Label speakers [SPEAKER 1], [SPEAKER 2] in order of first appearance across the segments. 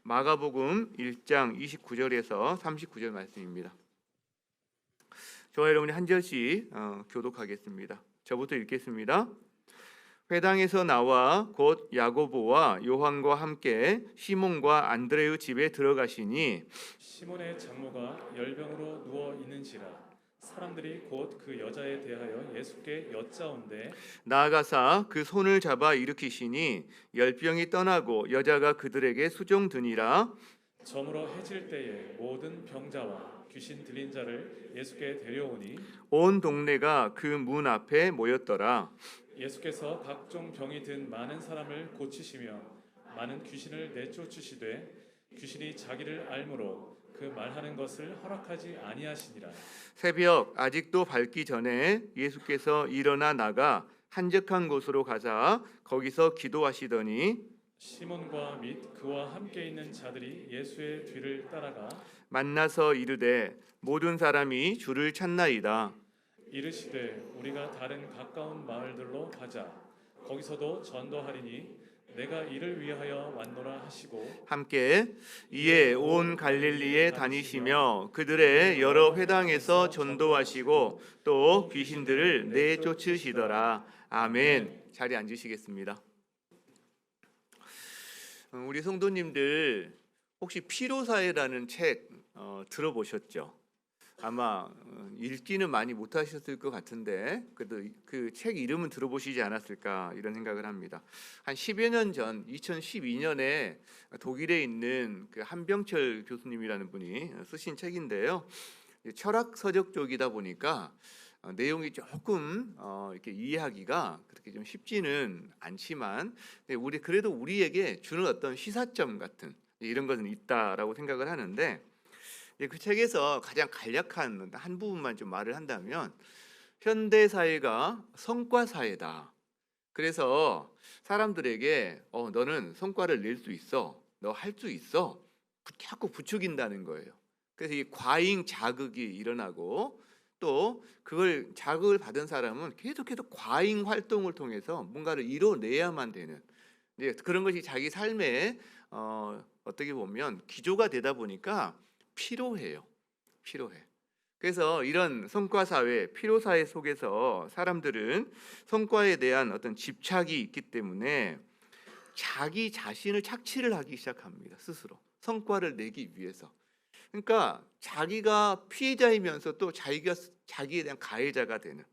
[SPEAKER 1] 마가복음 1장 29절에서 39절 말씀입니다. 저와 여러분이 한 절씩 교독하겠습니다. 저부터 읽겠습니다. 회당에서 나와 곧 야고보와 요한과 함께 시몬과 안드레의 집에 들어가시니
[SPEAKER 2] 시몬의 장모가 열병으로 누워 있는지라 사람들이 곧 그 여자에 대하여 예수께 여짜온대
[SPEAKER 1] 나아가사 그 손을 잡아 일으키시니 열병이 떠나고 여자가 그들에게 수종드니라.
[SPEAKER 2] 저물어 해질 때에 모든 병자와 귀신 들린 자를 예수께 데려오니
[SPEAKER 1] 온 동네가 그 문 앞에 모였더라.
[SPEAKER 2] 예수께서 각종 병이 든 많은 사람을 고치시며 많은 귀신을 내쫓으시되 귀신이 자기를 알므로 그 말하는 것을 허락하지 아니하시니라.
[SPEAKER 1] 새벽 아직도 밝기 전에 예수께서 일어나 나가 한적한 곳으로 가자 거기서 기도하시더니
[SPEAKER 2] 시몬과 및 그와 함께 있는 자들이 예수의 뒤를 따라가
[SPEAKER 1] 만나서 이르되 모든 사람이 주를 찾나이다.
[SPEAKER 2] 이르시되 우리가 다른 가까운 마을들로 가자 거기서도 전도하리니 내가 이를 위하여 왔노라 하시고
[SPEAKER 1] 함께 이에 온 갈릴리에 다니시며 그들의 여러 회당에서 전도하시고 또 귀신들을 내쫓으시더라. 아멘. 자리에 앉으시겠습니다. 우리 성도님들 혹시 피로사회라는 책 들어보셨죠? 아마 읽지는 많이 못하셨을 것 같은데 그래도 그 책 이름은 들어보시지 않았을까 이런 생각을 합니다. 한 10여 년 전 2012년에 독일에 있는 그 한병철 교수님이라는 분이 쓰신 책인데요. 철학 서적 쪽이다 보니까 내용이 조금 이렇게 이해하기가 그렇게 좀 쉽지는 않지만 우리 그래도 우리에게 주는 어떤 시사점 같은 이런 것은 있다라고 생각을 하는데 그 책에서 가장 간략한 한 부분만 좀 말을 한다면 현대 사회가 성과 사회다. 그래서 사람들에게 너는 성과를 낼 수 있어, 너 할 수 있어, 자꾸 부추긴다는 거예요. 그래서 이 과잉 자극이 일어나고 또 그걸 자극을 받은 사람은 계속해서 과잉 활동을 통해서 뭔가를 이뤄내야만 되는 그런 것이 자기 삶에 어떻게 보면 기조가 되다 보니까 필요해요. 필요해. 그래서 이런 성과 사회, 피로 사회 속에서 사람들은 성과에 대한 어떤 집착이 있기 때문에 자기 자신을 착취를 하기 시작합니다. 스스로 성과를 내기 위해서. 그러니까 자기가 피해자이면서 또 자기에 대한 가해자가 되는.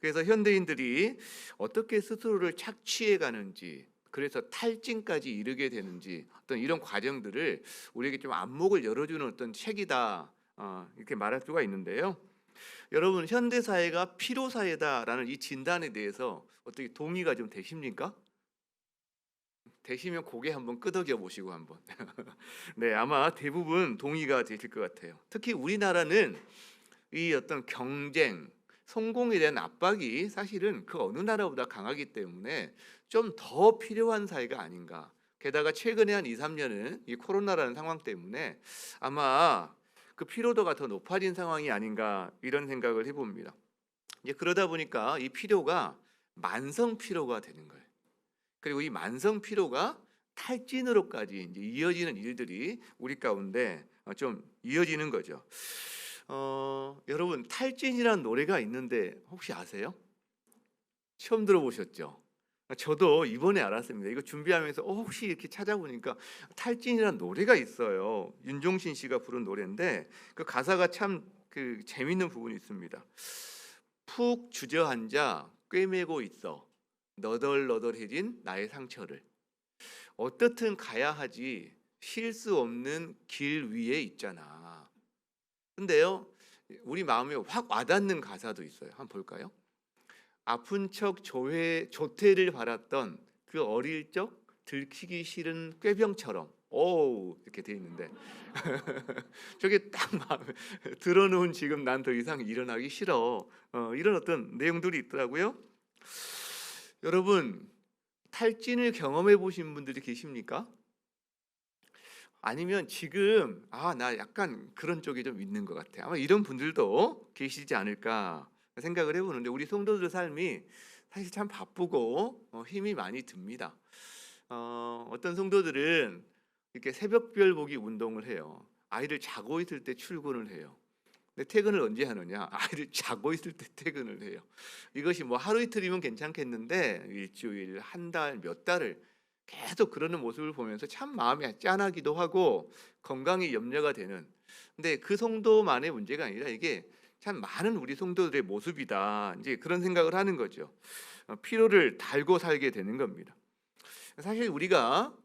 [SPEAKER 1] 그래서 현대인들이 어떻게 스스로를 착취해 가는지, 그래서 탈진까지 이르게 되는지 어떤 이런 과정들을 우리에게 좀 안목을 열어주는 어떤 책이다 이렇게 말할 수가 있는데요. 여러분 현대 사회가 피로 사회다라는 이 진단에 대해서 어떻게 동의가 좀 되십니까? 되시면 고개 한번 끄덕여 보시고 한번. 네, 아마 대부분 동의가 되실 것 같아요. 특히 우리나라는 이 어떤 경쟁, 성공에 대한 압박이 사실은 그 어느 나라보다 강하기 때문에 좀 더 필요한 사회가 아닌가. 게다가 최근에 한 2, 3년은 이 코로나라는 상황 때문에 아마 그 피로도가 더 높아진 상황이 아닌가 이런 생각을 해봅니다. 이제 그러다 보니까 이 피로가 만성 피로가 되는 거예요. 그리고 이 만성 피로가 탈진으로까지 이제 이어지는 일들이 우리 가운데 좀 이어지는 거죠. 여러분 탈진이라는 노래가 있는데 혹시 아세요? 처음 들어보셨죠? 저도 이번에 알았습니다. 이거 준비하면서 혹시 이렇게 찾아보니까 탈진이라는 노래가 있어요. 윤종신 씨가 부른 노래인데 그 가사가 참 그 재밌는 부분이 있습니다. 푹 주저앉아 꿰매고 있어 너덜너덜해진 나의 상처를 어떻든 가야 하지 쉴 수 없는 길 위에 있잖아. 근데요 우리 마음에 확 와닿는 가사도 있어요. 한번 볼까요? 아픈 척 조퇴를 바랐던 그 어릴 적 들키기 싫은 꾀병처럼 오 이렇게 돼 있는데 저게 딱 마음에 들어놓은 지금 난 더 이상 일어나기 싫어 이런 어떤 내용들이 있더라고요. 여러분 탈진을 경험해 보신 분들이 계십니까? 아니면 지금 나 약간 그런 쪽이 좀 있는 것 같아. 아마 이런 분들도 계시지 않을까 생각을 해보는데 우리 성도들 삶이 사실 참 바쁘고 힘이 많이 듭니다. 어떤 성도들은 이렇게 새벽별 보기 운동을 해요. 아이를 자고 있을 때 출근을 해요. 근데 퇴근을 언제 하느냐? 아이를 자고 있을 때 퇴근을 해요. 이것이 뭐 하루 이틀이면 괜찮겠는데 일주일, 한 달, 몇 달을 계속 그러는 모습을 보면서 참 마음이 짠하기도 하고 건강이 염려가 되는. 근데 그 성도만의 문제가 아니라 이게 참 많은 우리 성도들의 모습이다. 이제 그런 생각을 하는 거죠. 피로를 달고 살게 되는 겁니다. 사실 우리가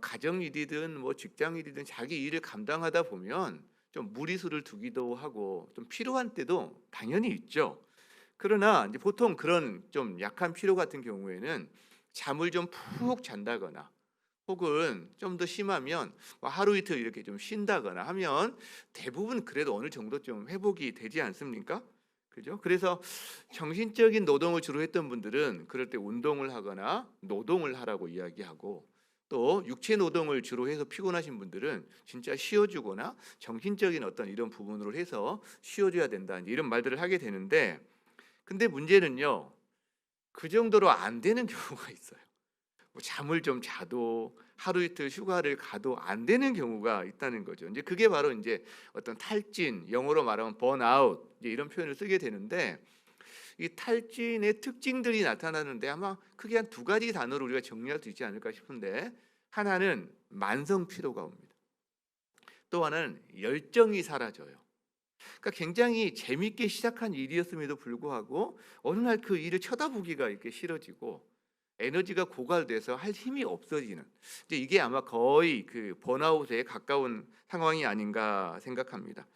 [SPEAKER 1] 가정일이든 뭐 직장일이든 자기 일을 감당하다 보면 좀 무리수를 두기도 하고 좀 필요한 때도 당연히 있죠. 그러나 이제 보통 그런 좀 약한 피로 같은 경우에는 잠을 좀 푹 잔다거나 혹은 좀 더 심하면 뭐 하루 이틀 이렇게 좀 쉰다거나 하면 대부분 그래도 어느 정도 좀 회복이 되지 않습니까? 그죠? 그래서 정신적인 노동을 주로 했던 분들은 그럴 때 운동을 하거나 노동을 하라고 이야기하고, 또 육체 노동을 주로 해서 피곤하신 분들은 진짜 쉬어주거나 정신적인 어떤 이런 부분으로 해서 쉬어줘야 된다, 이런 말들을 하게 되는데, 근데 문제는요, 그 정도로 안 되는 경우가 있어요. 뭐 잠을 좀 자도 하루 이틀 휴가를 가도 안 되는 경우가 있다는 거죠. 이제 그게 바로 이제 어떤 탈진, 영어로 말하면 번아웃, 이제 이런 표현을 쓰게 되는데, 이 탈진의 특징들이 나타나는데 아마 크게 한 두 가지 단어로 우리가 정리할 수 있지 않을까 싶은데, 하나는 만성 피로가 옵니다. 또 하나는 열정이 사라져요. 그러니까 굉장히 재밌게 시작한 일이었음에도 불구하고 어느 날 그 일을 쳐다보기가 이렇게 싫어지고 에너지가 고갈돼서 할 힘이 없어지는, 이제 이게 아마 거의 그 번아웃에 가까운 상황이 아닌가 생각합니다.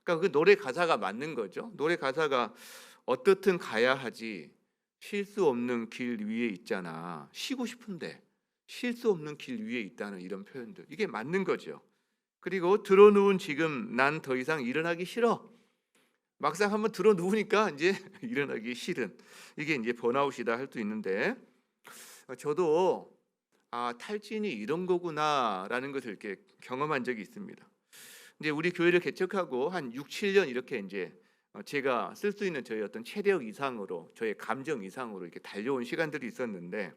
[SPEAKER 1] 그러니까 그 노래 가사가 맞는 거죠. 노래 가사가 어떻든 가야 하지 쉴 수 없는 길 위에 있잖아. 쉬고 싶은데 쉴 수 없는 길 위에 있다는 이런 표현들, 이게 맞는 거죠. 그리고 들어누운 지금 난 더 이상 일어나기 싫어. 막상 한번 들어 누우니까 이제 일어나기 싫은, 이게 이제 번아웃이다 할 수 있는데, 저도 탈진이 이런 거구나라는 것을 이렇게 경험한 적이 있습니다. 이제 우리 교회를 개척하고 한 6, 7년 이렇게 이제 제가 쓸 수 있는 저의 어떤 체력 이상으로, 저의 감정 이상으로 이렇게 달려온 시간들이 있었는데,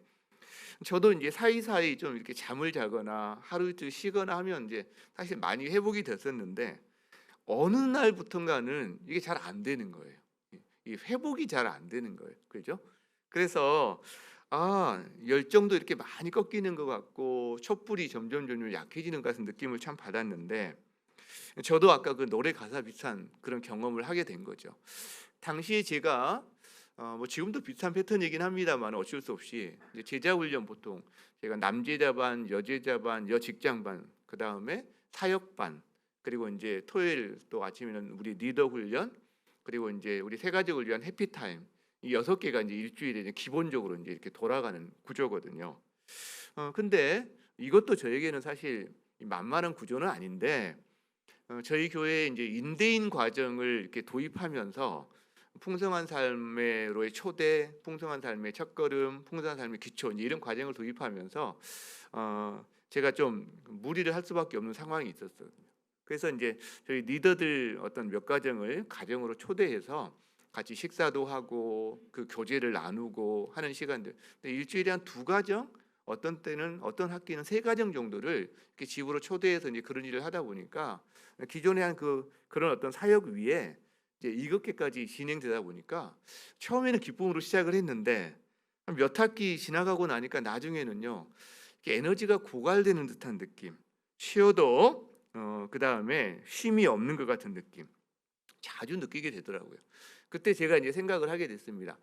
[SPEAKER 1] 저도 이제 사이사이 좀 이렇게 잠을 자거나 하루 이틀 쉬거나 하면 이제 사실 많이 회복이 됐었는데, 어느 날부턴가는 이게 잘 안 되는 거예요. 이 회복이 잘 안 되는 거예요. 그죠? 그래서 열정도 이렇게 많이 꺾이는 것 같고 촛불이 점점 약해지는 것 같은 느낌을 참 받았는데, 저도 아까 그 노래 가사 비슷한 그런 경험을 하게 된 거죠. 당시에 제가 뭐 지금도 비슷한 패턴이긴 합니다만 어쩔 수 없이 이제 제자 훈련, 보통 제가 남제자 반, 여제자 반, 여직장 반, 그 다음에 사역 반, 그리고 이제 토요일 또 아침에는 우리 리더 훈련, 그리고 이제 우리 세 가족을 위한 해피타임, 이 6개가 이제 일주일에 이제 기본적으로 이제 이렇게 돌아가는 구조거든요. 근데 이것도 저에게는 사실 만만한 구조는 아닌데, 저희 교회에 이제 인대인 과정을 이렇게 도입하면서 풍성한 삶의로의 초대, 풍성한 삶의 첫걸음, 풍성한 삶의 기초, 이제 이런 과정을 도입하면서 제가 좀 무리를 할 수밖에 없는 상황이 있었어요. 그래서 이제 저희 리더들 어떤 몇 가정을 가정으로 초대해서 같이 식사도 하고 그 교제를 나누고 하는 시간들. 근데 일주일에 한 2가정, 어떤 때는 어떤 학기는 3가정 정도를 이렇게 집으로 초대해서 이제 그런 일을 하다 보니까 기존에 한 그런 어떤 사역 위에 이제 7개까지 진행되다 보니까 처음에는 기쁨으로 시작을 했는데 몇 학기 지나가고 나니까 나중에는요, 이렇게 에너지가 고갈되는 듯한 느낌, 쉬어도 그 다음에 쉼이 없는 것 같은 느낌 자주 느끼게 되더라고요. 그때 제가 이제 생각을 하게 됐습니다.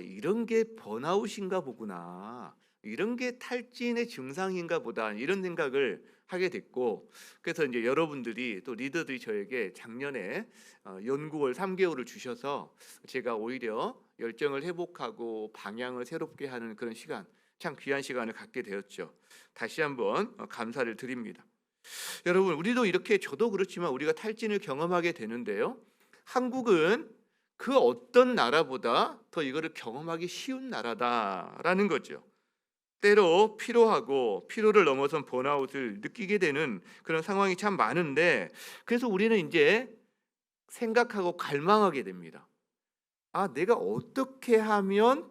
[SPEAKER 1] 이런 게 번아웃인가 보구나, 이런 게 탈진의 증상인가 보다, 이런 생각을 하게 됐고, 그래서 이제 여러분들이 또 리더들이 저에게 작년에 연구월 3개월을 주셔서 제가 오히려 열정을 회복하고 방향을 새롭게 하는 그런 시간, 참 귀한 시간을 갖게 되었죠. 다시 한번 감사를 드립니다. 여러분, 우리도 이렇게, 저도 그렇지만 우리가 탈진을 경험하게 되는데요, 한국은 그 어떤 나라보다 더 이거를 경험하기 쉬운 나라다라는 거죠. 때로 피로하고 피로를 넘어선 번아웃을 느끼게 되는 그런 상황이 참 많은데, 그래서 우리는 이제 생각하고 갈망하게 됩니다. 내가 어떻게 하면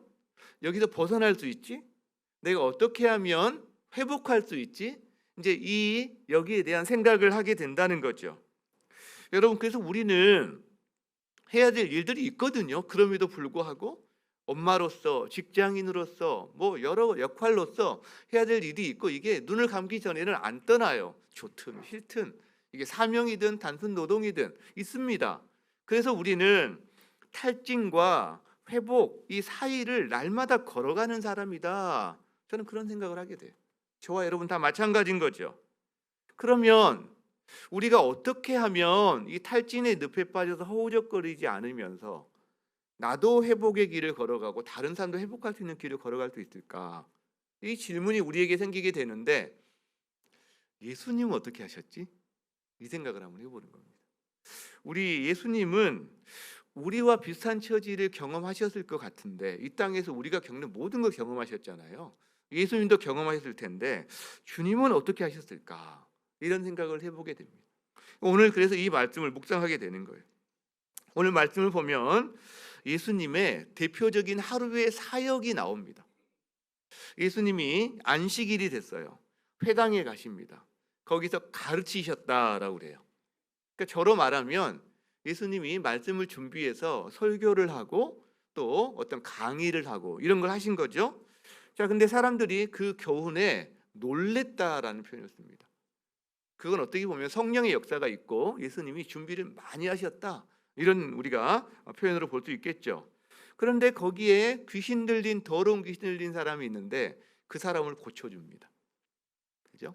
[SPEAKER 1] 여기서 벗어날 수 있지? 내가 어떻게 하면 회복할 수 있지? 이제 이 여기에 대한 생각을 하게 된다는 거죠. 여러분, 그래서 우리는 해야 될 일들이 있거든요. 그럼에도 불구하고 엄마로서, 직장인으로서, 뭐 여러 역할로서 해야 될 일이 있고, 이게 눈을 감기 전에는 안 떠나요. 좋든 싫든, 이게 사명이든 단순 노동이든 있습니다. 그래서 우리는 탈진과 회복 이 사이를 날마다 걸어가는 사람이다. 저는 그런 생각을 하게 돼요. 저와 여러분 다 마찬가지인 거죠. 그러면 우리가 어떻게 하면 이 탈진의 늪에 빠져서 허우적거리지 않으면서 나도 회복의 길을 걸어가고 다른 사람도 회복할 수 있는 길을 걸어갈 수 있을까? 이 질문이 우리에게 생기게 되는데, 예수님은 어떻게 하셨지? 이 생각을 한번 해보는 겁니다. 우리 예수님은 우리와 비슷한 처지를 경험하셨을 것 같은데, 이 땅에서 우리가 겪는 모든 걸 경험하셨잖아요. 예수님도 경험하셨을 텐데 주님은 어떻게 하셨을까? 이런 생각을 해보게 됩니다. 오늘 그래서 이 말씀을 묵상하게 되는 거예요. 오늘 말씀을 보면 예수님의 대표적인 하루의 사역이 나옵니다. 예수님이 안식일이 됐어요. 회당에 가십니다. 거기서 가르치셨다라고 그래요. 그러니까 저로 말하면 예수님이 말씀을 준비해서 설교를 하고 또 어떤 강의를 하고 이런 걸 하신 거죠. 자, 근데 사람들이 그 교훈에 놀랬다라는 표현을 씁니다. 그건 어떻게 보면 성령의 역사가 있고 예수님이 준비를 많이 하셨다, 이런 우리가 표현으로 볼 수 있겠죠. 그런데 거기에 귀신 들린, 더러운 귀신 들린 사람이 있는데 그 사람을 고쳐줍니다. 그죠?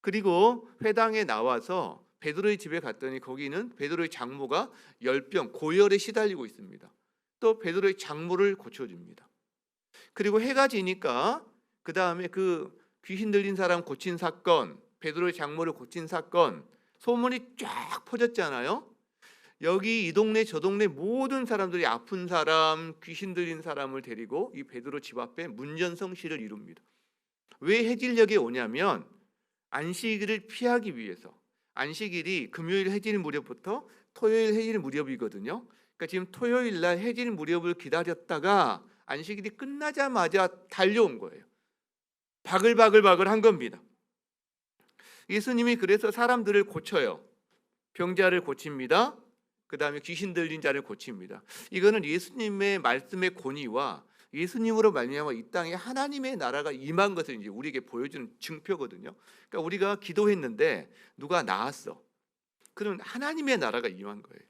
[SPEAKER 1] 그리고 회당에 나와서 베드로의 집에 갔더니 거기는 베드로의 장모가 열병, 고열에 시달리고 있습니다. 또 베드로의 장모를 고쳐줍니다. 그리고 해가 지니까 그 다음에 그 귀신 들린 사람 고친 사건, 베드로의 장모를 고친 사건, 소문이 쫙 퍼졌잖아요. 여기 이 동네 저 동네 모든 사람들이 아픈 사람, 귀신 들린 사람을 데리고 이 베드로 집 앞에 문전성시를 이룹니다. 왜 해질녘에 오냐면 안식일을 피하기 위해서. 안식일이 금요일 해질 무렵부터 토요일 해질 무렵이거든요. 그러니까 지금 토요일 날 해질 무렵을 기다렸다가 안식일이 끝나자마자 달려온 거예요. 바글바글 한 겁니다. 예수님이 그래서 사람들을 고쳐요. 병자를 고칩니다. 그 다음에 귀신 들린 자를 고칩니다. 이거는 예수님의 말씀의 권위와 예수님으로 말미암아 이 땅에 하나님의 나라가 임한 것을 이제 우리에게 보여주는 증표거든요. 그러니까 우리가 기도했는데 누가 나았어. 그럼 하나님의 나라가 임한 거예요.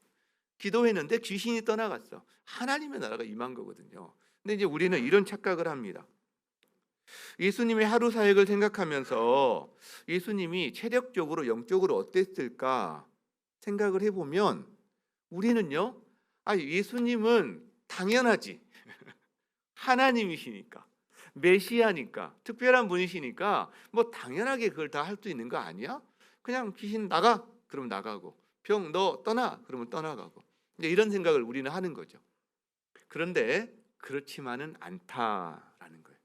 [SPEAKER 1] 기도했는데 귀신이 떠나갔어. 하나님의 나라가 임한 거거든요. 근데 이제 우리는 이런 착각을 합니다. 예수님의 하루 사역을 생각하면서 예수님이 체력적으로, 영적으로 어땠을까 생각을 해보면 우리는요, 예수님은 당연하지. 하나님이시니까, 메시아니까, 특별한 분이시니까 뭐 당연하게 그걸 다 할 수 있는 거 아니야? 그냥 귀신 나가? 그러면 나가고, 병 너 떠나? 그러면 떠나가고. 이제 이런 생각을 우리는 하는 거죠. 그런데 그렇지만은 않다라는 거예요.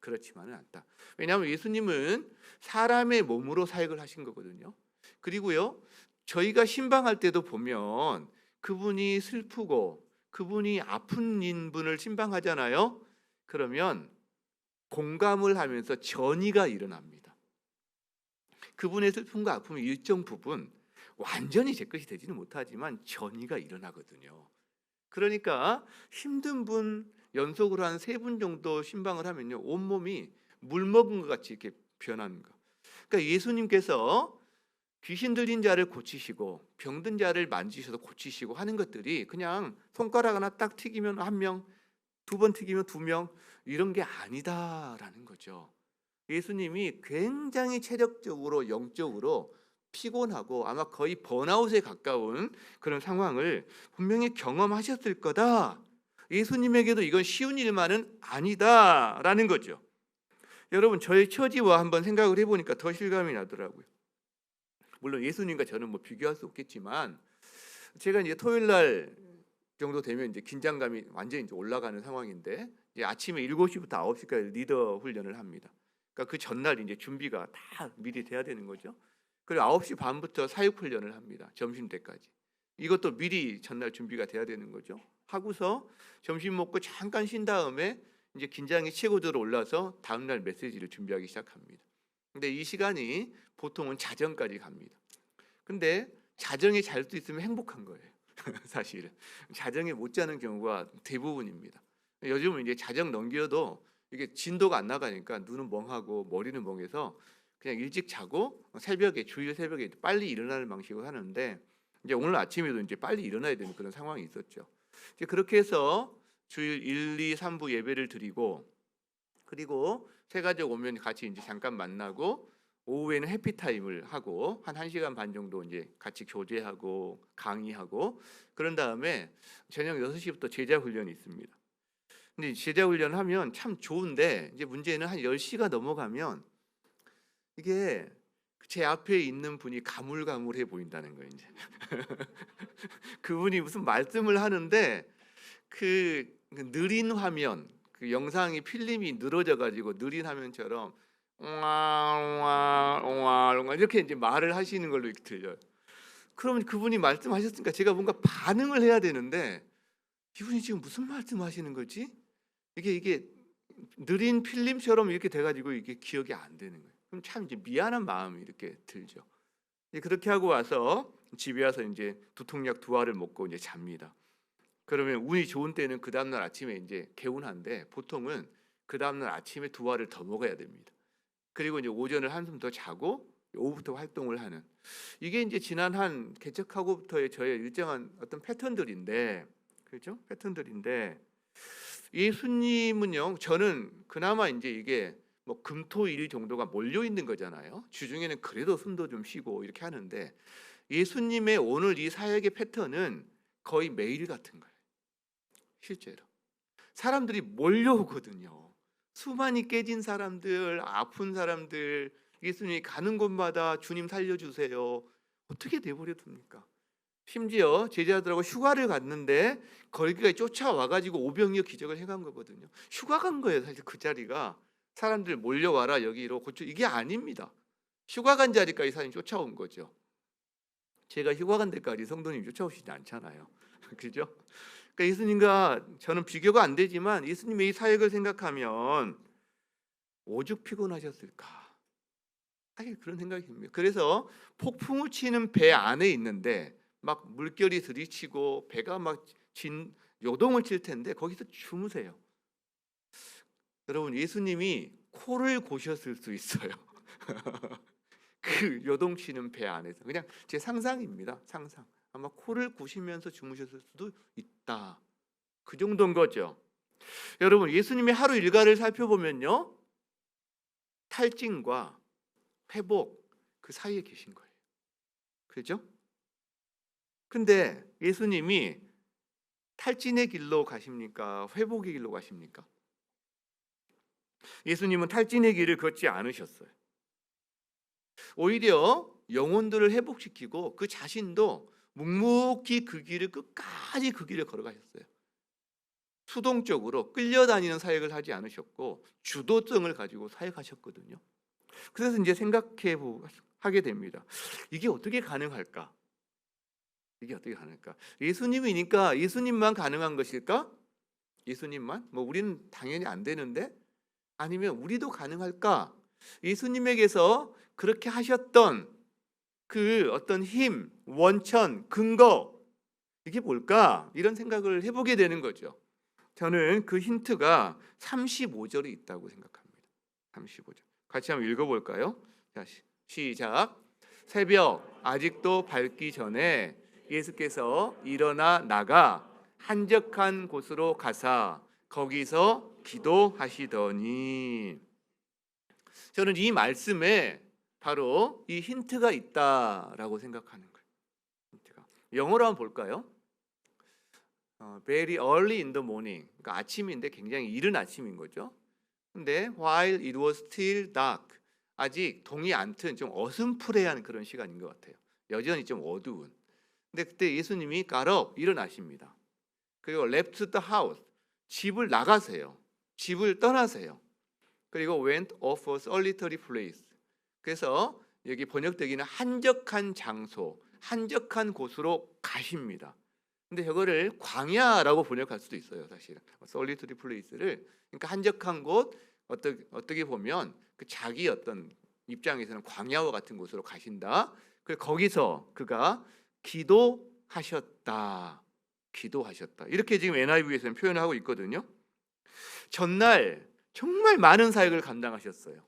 [SPEAKER 1] 그렇지만은 않다. 왜냐하면 예수님은 사람의 몸으로 사역을 하신 거거든요. 그리고요, 저희가 신방할 때도 보면 그분이 슬프고 그분이 아픈 인분을 신방하잖아요. 그러면 공감을 하면서 전이가 일어납니다. 그분의 슬픔과 아픔의 일정 부분, 완전히 제 것이 되지는 못하지만 전이가 일어나거든요. 그러니까 힘든 분 연속으로 한 3분 정도 신방을 하면요, 온몸이 물 먹은 것 같이 이렇게 변하는 거. 그러니까 예수님께서 귀신 들린 자를 고치시고 병든 자를 만지셔서 고치시고 하는 것들이 그냥 손가락 하나 딱 튀기면 1명, 2번 튀기면 2명, 이런 게 아니다라는 거죠. 예수님이 굉장히 체력적으로, 영적으로 피곤하고 아마 거의 번아웃에 가까운 그런 상황을 분명히 경험하셨을 거다. 예수님에게도 이건 쉬운 일만은 아니다라는 거죠. 여러분, 저의 처지와 한번 생각을 해보니까 더 실감이 나더라고요. 물론 예수님과 저는 뭐 비교할 수 없겠지만, 제가 이제 토요일 날 정도 되면 이제 긴장감이 완전히 이제 올라가는 상황인데, 이제 아침에 7시부터 9시까지 리더 훈련을 합니다. 그러니까 그 전날 이제 준비가 다 미리 돼야 되는 거죠. 그리고 9시 반부터 사역 훈련을 합니다. 점심 때까지. 이것도 미리 전날 준비가 돼야 되는 거죠. 하고서 점심 먹고 잠깐 쉰 다음에 이제 긴장이 최고조로 올라서 다음날 메시지를 준비하기 시작합니다. 근데 이 시간이 보통은 자정까지 갑니다. 근데 자정에 잘 수 있으면 행복한 거예요. 사실은 자정에 못 자는 경우가 대부분입니다. 요즘은 이제 자정 넘겨도 이게 진도가 안 나가니까 눈은 멍하고 머리는 멍해서 그냥 일찍 자고 새벽에 주일 새벽에 빨리 일어나는 방식으로 하는데 이제 오늘 아침에도 이제 빨리 일어나야 되는 그런 상황이 있었죠. 이제 그렇게 해서 주일 1, 2, 3부 예배를 드리고 그리고 새 가족 오면 같이 이제 잠깐 만나고 오후에는 해피타임을 하고 한 1시간 반 정도 이제 같이 교제하고 강의하고 그런 다음에 저녁 6시부터 제자 훈련이 있습니다. 근데 제자 훈련 하면 참 좋은데 이제 문제는 한 10시가 넘어가면 이게 제 앞에 있는 분이 가물가물해 보인다는 거예요, 이제. 그분이 무슨 말씀을 하는데 그 느린 화면, 그 영상이 필름이 늘어져 가지고 느린 화면처럼 옹알옹알 이렇게 이제 말을 하시는 걸로 이렇게 들려요. 그러면 그분이 말씀하셨으니까 제가 뭔가 반응을 해야 되는데 이분이 지금 무슨 말씀하시는 거지? 이게 느린 필름처럼 이렇게 돼가지고 이게 기억이 안 되는 거예요. 그럼 참 이제 미안한 마음이 이렇게 들죠. 이제 그렇게 하고 와서 집에 와서 이제 두통약 2알을 먹고 이제 잡니다. 그러면 운이 좋은 때는 그 다음날 아침에 이제 개운한데 보통은 그 다음날 아침에 2알을 더 먹어야 됩니다. 그리고 이제 오전을 한숨 더 자고 오후부터 활동을 하는 이게 이제 지난 한 개척하고부터의 저의 일정한 어떤 패턴들인데 그렇죠? 패턴들인데 예수님은요 저는 그나마 이제 이게 뭐 금토일 정도가 몰려 있는 거잖아요. 주중에는 그래도 숨도 좀 쉬고 이렇게 하는데 예수님의 오늘 이 사역의 패턴은 거의 매일 같은 거예요. 실제로 사람들이 몰려오거든요. 수많이 깨진 사람들, 아픈 사람들, 예수님이 가는 곳마다 주님 살려주세요. 어떻게 내버려 둡니까? 심지어 제자들하고 휴가를 갔는데 거기까지 쫓아와가지고 오병이어 기적을 해간 거거든요. 휴가 간 거예요. 사실 그 자리가 사람들 몰려와라 여기로 고쳐 이게 아닙니다. 휴가 간 자리까지 사람이 쫓아온 거죠. 제가 휴가 간 데까지 성도님 쫓아오시지 않잖아요. 그죠? 그러니까 예수님과 저는 비교가 안 되지만 예수님의 이 사역을 생각하면 오죽 피곤하셨을까? 사실 그런 생각이 듭니다. 그래서 폭풍을 치는 배 안에 있는데 막 물결이 들이치고 배가 막 요동을 칠 텐데 거기서 주무세요. 여러분 예수님이 코를 고셨을 수 있어요. 그 요동치는 배 안에서 그냥 제 상상입니다. 상상. 아마 코를 고시면서 주무셨을 수도 있다. 그 정도인 거죠. 여러분 예수님의 하루 일과를 살펴보면요. 탈진과 회복 그 사이에 계신 거예요. 그렇죠? 근데 예수님이 탈진의 길로 가십니까? 회복의 길로 가십니까? 예수님은 탈진의 길을 걷지 않으셨어요. 오히려 영혼들을 회복시키고 그 자신도 묵묵히 그 길을 끝까지 그 길을 걸어가셨어요. 수동적으로 끌려다니는 사역을 하지 않으셨고 주도성을 가지고 사역하셨거든요. 그래서 이제 하게 됩니다. 이게 어떻게 가능할까? 이게 어떻게 가능할까? 예수님이니까 예수님만 가능한 것일까? 예수님만? 뭐 우리는 당연히 안 되는데 아니면 우리도 가능할까? 예수님에게서 그렇게 하셨던 그 어떤 힘, 원천, 근거 이게 뭘까? 이런 생각을 해보게 되는 거죠. 저는 그 힌트가 35절에 있다고 생각합니다. 35절. 같이 한번 읽어볼까요? 자, 시작. 새벽 아직도 밝기 전에 예수께서 일어나 나가 한적한 곳으로 가사 거기서 기도하시더니 저는 이 말씀에 바로 이 힌트가 있다라고 생각하는 거예요. 힌트가. 영어로 한번 볼까요? Very early in the morning. 그러니까 아침인데 굉장히 이른 아침인 거죠. 근데 while it was still dark. 아직 동이 안 튼 좀 어슴푸레한 그런 시간인 것 같아요. 여전히 좀 어두운. 근데 그때 예수님이 got up, 일어나십니다. 그리고 left the house. 집을 나가세요. 집을 떠나세요. 그리고 went off a solitary place. 그래서 여기 번역되기는 한적한 장소, 한적한 곳으로 가십니다. 근데 저거를 광야라고 번역할 수도 있어요, 사실은. solitary place를 그러니까 한적한 곳 어떻게 보면 그 자기 어떤 입장에서는 광야와 같은 곳으로 가신다. 그래서 거기서 그가 기도하셨다. 이렇게 지금 NIV에서는 표현을 하고 있거든요. 전날 정말 많은 사역을 감당하셨어요.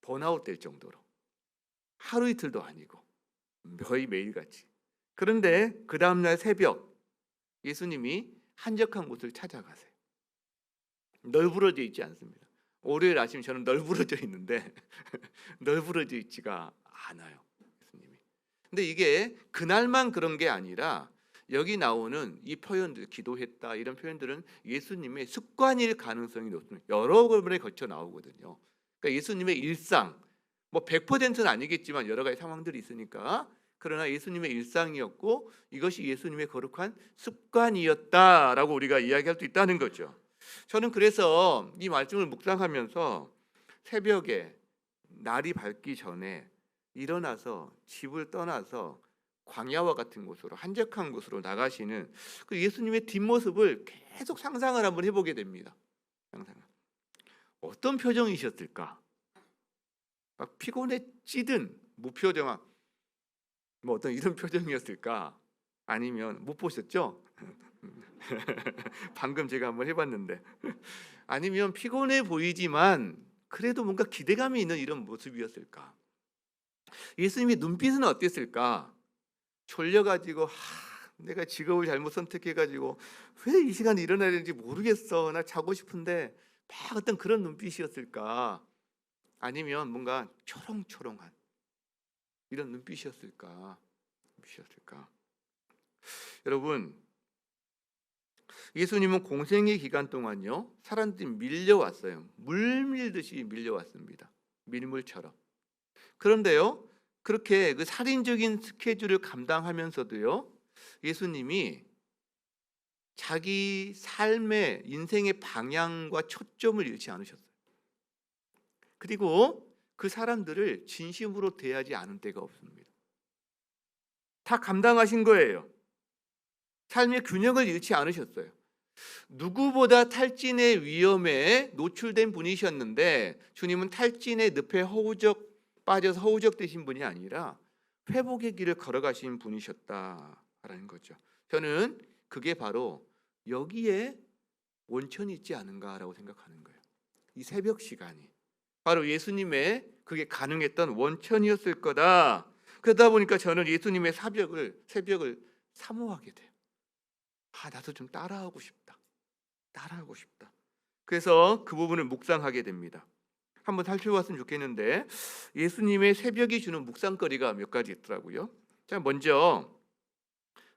[SPEAKER 1] 번아웃 될 정도로. 하루 이틀도 아니고 거의 매일같이. 그런데 그 다음날 새벽 예수님이 한적한 곳을 찾아가세요. 널브러져 있지 않습니다. 월요일 아침 저는 널브러져 있는데 널브러져 있지가 않아요, 예수님이. 근데 이게 그날만 그런 게 아니라 여기 나오는 이 표현들, 기도했다 이런 표현들은 예수님의 습관일 가능성이 높습니다. 여러 번에 거쳐 나오거든요. 그러니까 예수님의 일상, 뭐 100%는 아니겠지만 여러 가지 상황들이 있으니까, 그러나 예수님의 일상이었고 이것이 예수님의 거룩한 습관이었다라고 우리가 이야기할 수 있다는 거죠. 저는 그래서 이 말씀을 묵상하면서 새벽에 날이 밝기 전에 일어나서 집을 떠나서 광야와 같은 곳으로, 한적한 곳으로 나가시는 그 예수님의 뒷모습을 계속 상상을 한번 해보게 됩니다. 어떤 표정이셨을까? 막 피곤해 찌든 무표정한 뭐 어떤 이런 표정이었을까? 아니면 못 보셨죠? 방금 제가 한번 해봤는데 아니면 피곤해 보이지만 그래도 뭔가 기대감이 있는 이런 모습이었을까? 예수님의 눈빛은 어땠을까? 졸려가지고 내가 직업을 잘못 선택해가지고 왜 이 시간에 일어나야 되는지 모르겠어, 나 자고 싶은데, 막 어떤 그런 눈빛이었을까? 아니면 뭔가 초롱초롱한 이런 눈빛이었을까? 여러분, 예수님은 공생의 기간 동안요 사람들이 밀려왔어요. 물 밀듯이 밀려왔습니다. 밀물처럼. 그런데요 그렇게 그 살인적인 스케줄을 감당하면서도요 예수님이 자기 삶의 인생의 방향과 초점을 잃지 않으셨어요. 그리고 그 사람들을 진심으로 대하지 않은 때가 없습니다. 다 감당하신 거예요. 삶의 균형을 잃지 않으셨어요. 누구보다 탈진의 위험에 노출된 분이셨는데 주님은 탈진의 늪에 빠져서 허우적되신 분이 아니라 회복의 길을 걸어가신 분이셨다라는 거죠. 저는 그게 바로 여기에 원천이 있지 않은가라고 생각하는 거예요. 이 새벽 시간이 바로 예수님의 그게 가능했던 원천이었을 거다. 그러다 보니까 저는 예수님의 새벽을 사모하게 돼요. 나도 좀 따라하고 싶다. 그래서 그 부분을 묵상하게 됩니다. 한번 살펴봤으면 좋겠는데 예수님의 새벽이 주는 묵상거리가 몇 가지 있더라고요. 자, 먼저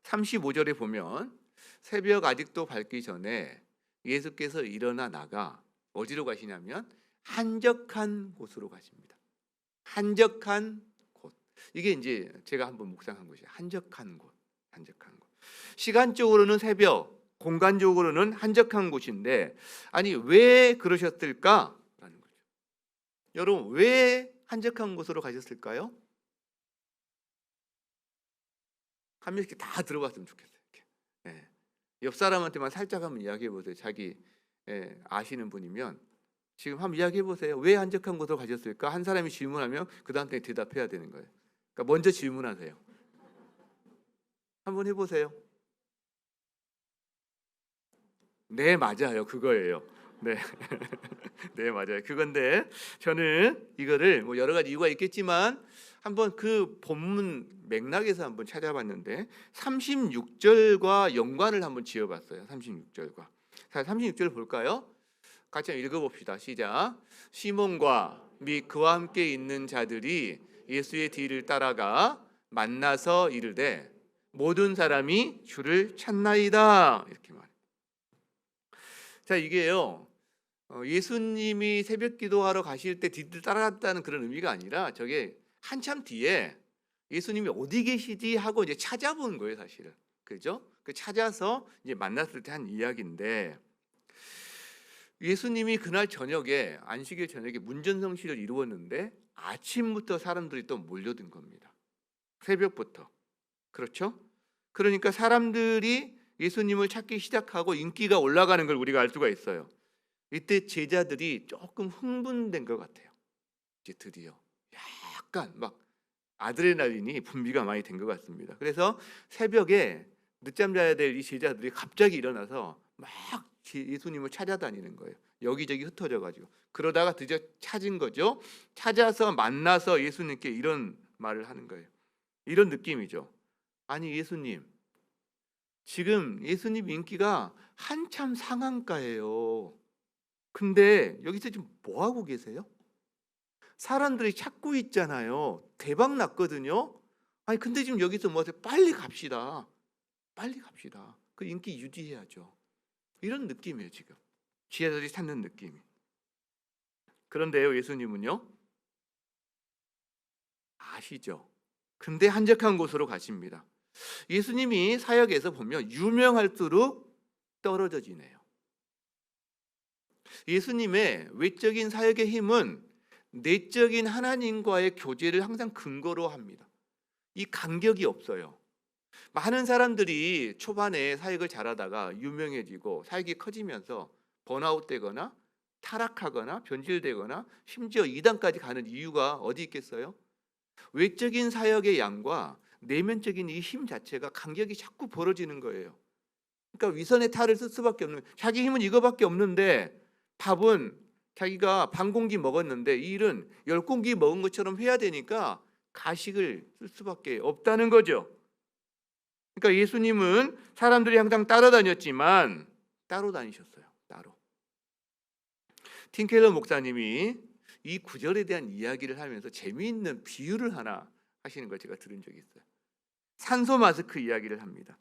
[SPEAKER 1] 35절에 보면 새벽 아직도 밝기 전에 예수께서 일어나 나가 어디로 가시냐면 한적한 곳으로 가십니다. 한적한 곳. 이게 이제 제가 한번 묵상한 곳이에요. 한적한 곳. 시간적으로는 새벽, 공간적으로는 한적한 곳인데 아니 왜 그러셨을까? 여러분 왜 한적한 곳으로 가셨을까요? 한 명씩 다 들어봤으면 좋겠어요. 예. 옆 사람한테만 살짝 한번 이야기해 보세요. 자기 아시는 분이면 지금 한번 이야기해 보세요. 왜 한적한 곳으로 가셨을까? 한 사람이 질문하면 그 다음에 대답해야 되는 거예요. 그러니까 먼저 질문하세요. 한번 해보세요. 네, 맞아요. 그거예요. 네. 네, 맞아요. 그건데 저는 이거를 뭐 여러 가지 이유가 있겠지만 한번 그 본문 맥락에서 한번 찾아봤는데 36절과 연관을 한번 지어봤어요. 36절과. 자, 36절 볼까요? 같이 한번 읽어봅시다. 시작. 시몬과 및 그와 함께 있는 자들이 예수의 뒤를 따라가 만나서 이르되 모든 사람이 주를 찾나이다. 이렇게 말해요. 자, 이게요. 예수님이 새벽 기도하러 가실 때 뒤를 따라갔다는 그런 의미가 아니라 저게 한참 뒤에 예수님이 어디 계시지 하고 이제 찾아본 거예요, 사실은. 그죠? 그 찾아서 이제 만났을 때 한 이야기인데 예수님이 그날 저녁에 안식일 저녁에 문전성시를 이루었는데 아침부터 사람들이 또 몰려든 겁니다. 새벽부터. 그렇죠? 그러니까 사람들이 예수님을 찾기 시작하고 인기가 올라가는 걸 우리가 알 수가 있어요. 이때 제자들이 조금 흥분된 것 같아요. 이제 드디어 약간 막 아드레날린이 분비가 많이 된 것 같습니다. 그래서 새벽에 늦잠 자야 될 이 제자들이 갑자기 일어나서 막 예수님을 찾아다니는 거예요. 여기저기 흩어져 가지고. 그러다가 드디어 찾은 거죠. 찾아서 만나서 예수님께 이런 말을 하는 거예요. 이런 느낌이죠. 아니 예수님, 지금 예수님 인기가 한참 상한가예요. 근데 여기서 지금 뭐 하고 계세요? 사람들이 찾고 있잖아요. 대박 났거든요. 아니 근데 지금 여기서 뭐 하세요? 빨리 갑시다. 빨리 갑시다. 그 인기 유지해야죠. 이런 느낌이에요 지금. 지혜들이 찾는 느낌이. 그런데요 예수님은요 아시죠? 근데 한적한 곳으로 가십니다. 예수님이 사역에서 보면 유명할수록 떨어져 지내요. 예수님의 외적인 사역의 힘은 내적인 하나님과의 교제를 항상 근거로 합니다. 이 간격이 없어요. 많은 사람들이 초반에 사역을 잘하다가 유명해지고 사역이 커지면서 번아웃 되거나 타락하거나 변질되거나 심지어 이단까지 가는 이유가 어디 있겠어요? 외적인 사역의 양과 내면적인 이 힘 자체가 간격이 자꾸 벌어지는 거예요. 그러니까 위선의 탈을 쓸 수밖에 없는, 자기 힘은 이거밖에 없는데 밥은 자기가 반 공기 먹었는데 이 일은 10공기 먹은 것처럼 해야 되니까 가식을 쓸 수밖에 없다는 거죠. 그러니까 예수님은 사람들이 항상 따라다녔지만 따로 다니셨어요. 따로. 팀켈러 목사님이 이 구절에 대한 이야기를 하면서 재미있는 비유를 하나 하시는 걸 제가 들은 적이 있어요. 산소 마스크 이야기를 합니다.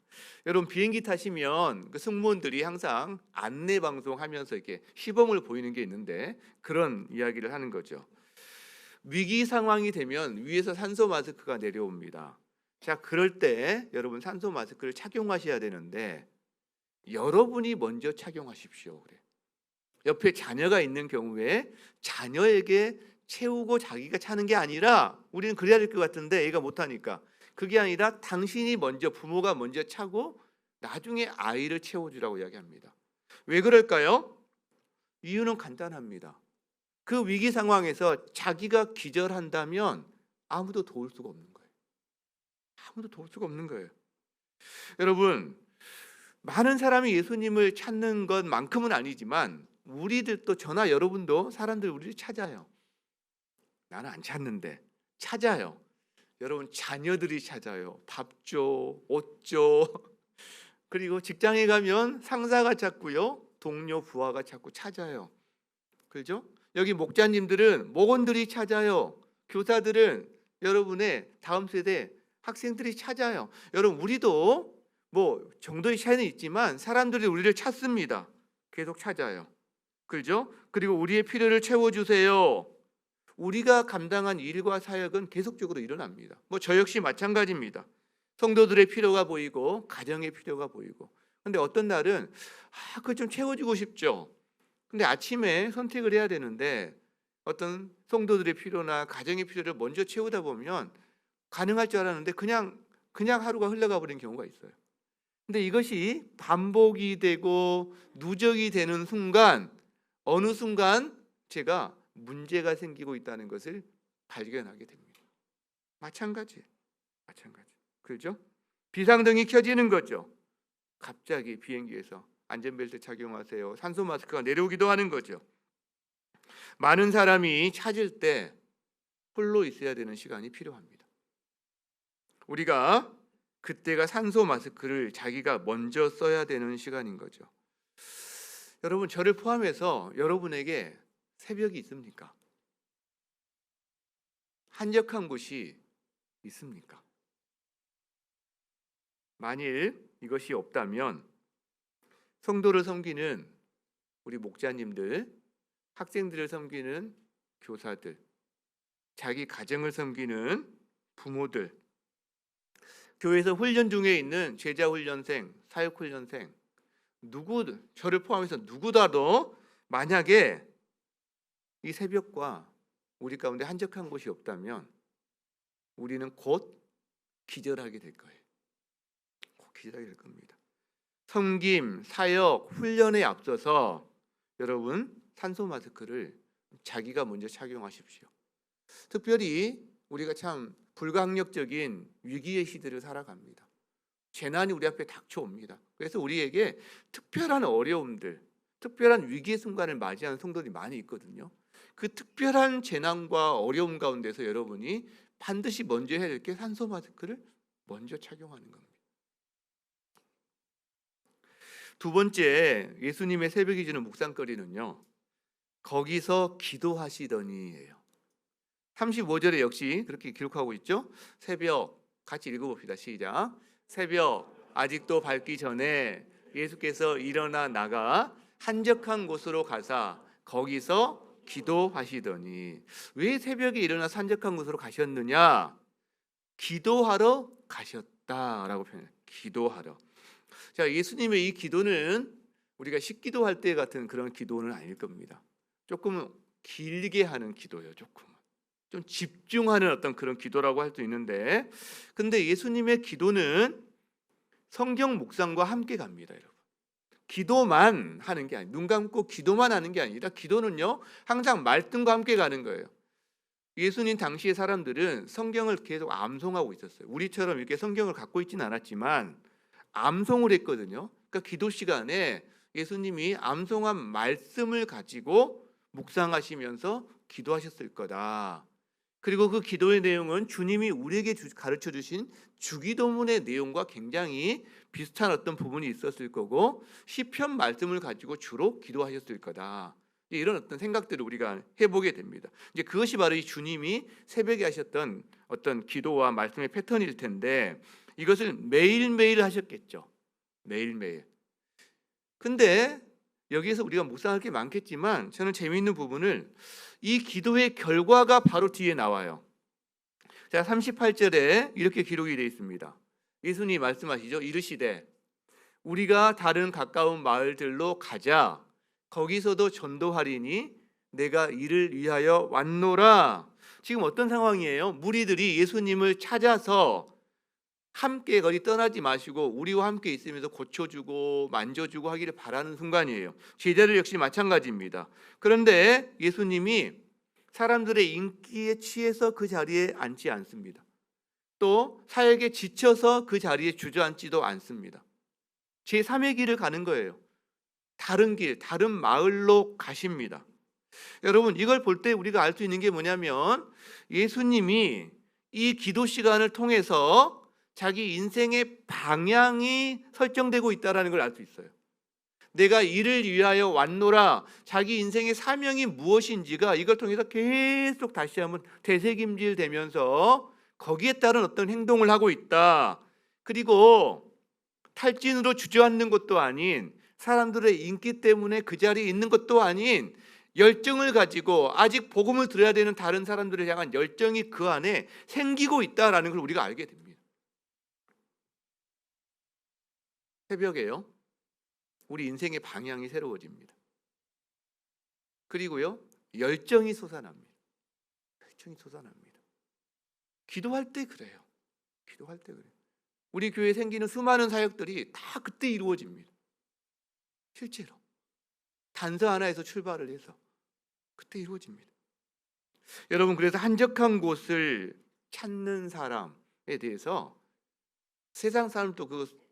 [SPEAKER 1] 여러분 비행기 타시면 그 승무원들이 항상 안내 방송하면서 이렇게 시범을 보이는 게 있는데 그런 이야기를 하는 거죠. 위기 상황이 되면 위에서 산소 마스크가 내려옵니다. 자, 그럴 때 여러분 산소 마스크를 착용하셔야 되는데 여러분이 먼저 착용하십시오. 그래. 옆에 자녀가 있는 경우에 자녀에게 채우고 자기가 차는 게 아니라 우리는 그래야 될 것 같은데 얘가 못하니까 그게 아니라 당신이 먼저 부모가 먼저 차고 나중에 아이를 채워주라고 이야기합니다. 왜 그럴까요? 이유는 간단합니다. 그 위기 상황에서 자기가 기절한다면 아무도 도울 수가 없는 거예요. 아무도 도울 수가 없는 거예요. 여러분 많은 사람이 예수님을 찾는 것만큼은 아니지만 우리들도 저나 여러분도 사람들 우리를 찾아요. 나는 안 찾는데 찾아요. 여러분 자녀들이 찾아요. 밥 줘, 옷 줘. 그리고 직장에 가면 상사가 찾고요. 동료 부하가 찾고 찾아요. 그렇죠? 여기 목자님들은 목원들이 찾아요. 교사들은 여러분의 다음 세대 학생들이 찾아요. 여러분 우리도 뭐 정도의 차이는 있지만 사람들이 우리를 찾습니다. 계속 찾아요. 그렇죠? 그리고 우리의 필요를 채워주세요. 우리가 감당한 일과 사역은 계속적으로 일어납니다. 뭐 저 역시 마찬가지입니다. 성도들의 필요가 보이고 가정의 필요가 보이고. 근데 어떤 날은 그걸 좀 채워주고 싶죠. 근데 아침에 선택을 해야 되는데 어떤 성도들의 필요나 가정의 필요를 먼저 채우다 보면 가능할 줄 알았는데 그냥 하루가 흘러가 버린 경우가 있어요. 근데 이것이 반복이 되고 누적이 되는 순간 어느 순간 제가 문제가 생기고 있다는 것을 발견하게 됩니다. 마찬가지. 그렇죠? 비상등이 켜지는 거죠. 갑자기 비행기에서 안전벨트 착용하세요. 산소 마스크가 내려오기도 하는 거죠. 많은 사람이 찾을 때 홀로 있어야 되는 시간이 필요합니다. 우리가 그때가 산소 마스크를 자기가 먼저 써야 되는 시간인 거죠. 여러분 저를 포함해서 여러분에게 새벽이 있습니까? 한적한 곳이 있습니까? 만일 이것이 없다면 성도를 섬기는 우리 목자님들, 학생들을 섬기는 교사들, 자기 가정을 섬기는 부모들, 교회에서 훈련 중에 있는 제자훈련생, 사역훈련생, 저를 포함해서 누구라도 만약에 이 새벽과 우리 가운데 한적한 곳이 없다면 우리는 곧 기절하게 될 거예요. 곧 기절하게 될 겁니다. 섬김, 사역, 훈련에 앞서서 여러분 산소 마스크를 자기가 먼저 착용하십시오. 특별히 우리가 참 불가항력적인 위기의 시대를 살아갑니다. 재난이 우리 앞에 닥쳐옵니다. 그래서 우리에게 특별한 어려움들, 특별한 위기의 순간을 맞이하는 성도들이 많이 있거든요. 그 특별한 재난과 어려움 가운데서 여러분이 반드시 먼저 해야 될 게 산소 마스크를 먼저 착용하는 겁니다. 두 번째, 예수님의 새벽이 주는 묵상거리는요, 거기서 기도하시더니예요. 35절에 역시 그렇게 기록하고 있죠. 새벽, 같이 읽어봅시다. 시작. 새벽 아직도 밝기 전에 예수께서 일어나 나가 한적한 곳으로 가사 거기서 기도하시더니. 왜 새벽에 일어나 한적한 곳으로 가셨느냐? 기도하러 가셨다라고 표현해요. 기도하러. 자, 예수님의 이 기도는 우리가 식기도할 때 같은 그런 기도는 아닐 겁니다. 조금 길게 하는 기도예요. 조금 좀 집중하는 어떤 그런 기도라고 할 수 있는데, 근데 예수님의 기도는 성경 묵상과 함께 갑니다, 여러분. 기도만 하는 게 아니에요. 눈 감고 기도만 하는 게 아니라 기도는요 항상 말씀과 함께 가는 거예요. 예수님 당시의 사람들은 성경을 계속 암송하고 있었어요. 우리처럼 이렇게 성경을 갖고 있지는 않았지만 암송을 했거든요. 그러니까 기도 시간에 예수님이 암송한 말씀을 가지고 묵상하시면서 기도하셨을 거다. 그리고 그 기도의 내용은 주님이 우리에게 가르쳐 주신 주기도문의 내용과 굉장히 비슷한 어떤 부분이 있었을 거고, 시편 말씀을 가지고 주로 기도하셨을 거다. 이런 어떤 생각들을 우리가 해보게 됩니다. 이제 그것이 바로 이 주님이 새벽에 하셨던 어떤 기도와 말씀의 패턴일 텐데, 이것을 매일매일 하셨겠죠. 매일매일. 근데 여기에서 우리가 묵상할 게 많겠지만 저는 재미있는 부분을, 이 기도의 결과가 바로 뒤에 나와요. 자, 38절에 이렇게 기록이 되어 있습니다. 예수님이 말씀하시죠. 이르시되 우리가 다른 가까운 마을들로 가자. 거기서도 전도하리니 내가 이를 위하여 왔노라. 지금 어떤 상황이에요? 무리들이 예수님을 찾아서 함께 거기 떠나지 마시고 우리와 함께 있으면서 고쳐주고 만져주고 하기를 바라는 순간이에요. 제자들 역시 마찬가지입니다. 그런데 예수님이 사람들의 인기에 취해서 그 자리에 앉지 않습니다. 또 사역에 지쳐서 그 자리에 주저앉지도 않습니다. 제3의 길을 가는 거예요. 다른 길, 다른 마을로 가십니다. 여러분, 이걸 볼 때 우리가 알 수 있는 게 뭐냐면, 예수님이 이 기도 시간을 통해서 자기 인생의 방향이 설정되고 있다는 걸 알 수 있어요. 내가 이를 위하여 왔노라, 자기 인생의 사명이 무엇인지가 이걸 통해서 계속 다시 한번 되새김질되면서 거기에 따른 어떤 행동을 하고 있다. 그리고 탈진으로 주저앉는 것도 아닌, 사람들의 인기 때문에 그 자리에 있는 것도 아닌, 열정을 가지고 아직 복음을 들어야 되는 다른 사람들을 향한 열정이 그 안에 생기고 있다라는 걸 우리가 알게 됩니다. 새벽에요, 우리 인생의 방향이 새로워집니다. 그리고요, 열정이 솟아납니다. 열정이 솟아납니다. 기도할 때 그래요. 기도할 때 그래요. 우리 교회에 생기는 수많은 사역들이 다 그때 이루어집니다. 실제로 단서 하나에서 출발을 해서 그때 이루어집니다. 여러분, 그래서 한적한 곳을 찾는 사람에 대해서 세상 사람도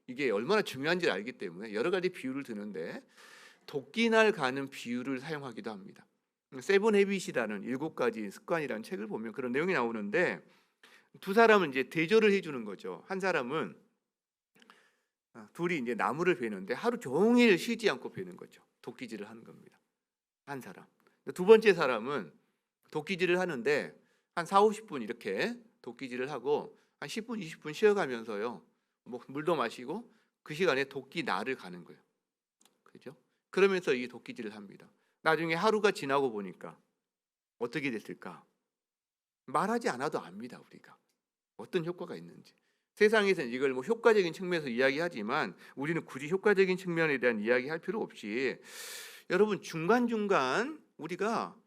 [SPEAKER 1] 이게 얼마나 중요한지를 알기 때문에 여러 가지 비유를 드는데, 도끼날 가는 비유를 사용하기도 합니다. 세븐 헤빗이라는 7가지 습관이라는 책을 보면 그런 내용이 나오는데, 두 사람은 이제 대조를 해주는 거죠. 한 사람은 둘이 이제 나무를 베는데 하루 종일 쉬지 않고 베는 거죠. 도끼질을 하는 겁니다. 한 사람. 두 번째 사람은 도끼질을 하는데 한 40-50분 이렇게 도끼질을 하고 한 10분, 20분 쉬어가면서요, 뭐 물도 마시고 그 시간에 도끼 날을 가는 거예요. 그죠? 그러면서 이 도끼질을 합니다. 나중에 하루가 지나고 보니까 어떻게 됐을까? 말하지 않아도 압니다. 우리가 어떤 효과가 있는지. 세상에서는 이걸 뭐 효과적인 측면에서 이야기하지만 우리는 굳이 효과적인 측면에 대한 이야기할 필요 없이, 여러분, 중간중간 우리가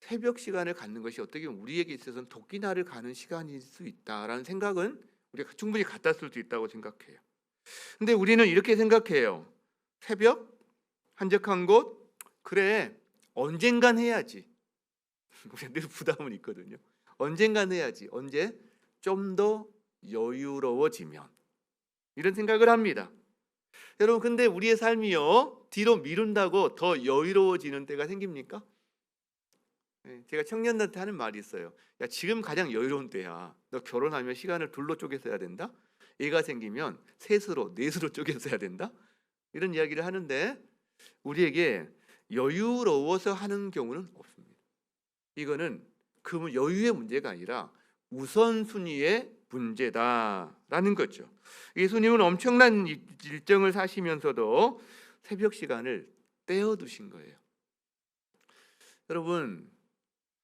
[SPEAKER 1] 새벽 시간을 갖는 것이 어떻게 보면 우리에게 있어서는 도끼날을 가는 시간일 수 있다라는 생각은 우리가 충분히 갖다 쓸 수 있다고 생각해요. 근데 우리는 이렇게 생각해요. 새벽, 한적한 곳, 그래 언젠간 해야지. 우리가 늘 부담은 있거든요. 언젠간 해야지. 언제? 좀 더 여유로워지면. 이런 생각을 합니다. 여러분, 근데 우리의 삶이요, 뒤로 미룬다고 더 여유로워지는 때가 생깁니까? 제가 청년들한테 하는 말이 있어요. 야, 지금 가장 여유로운 때야. 너 결혼하면 시간을 둘로 쪼개 써야 된다. 애가 생기면 셋으로, 넷으로 쪼개 써야 된다. 이런 이야기를 하는데 우리에게 여유로워서 하는 경우는 없습니다. 이거는 그 여유의 문제가 아니라 우선순위의 문제다라는 거죠. 예수님은 엄청난 일정을 사시면서도 새벽 시간을 떼어두신 거예요. 여러분,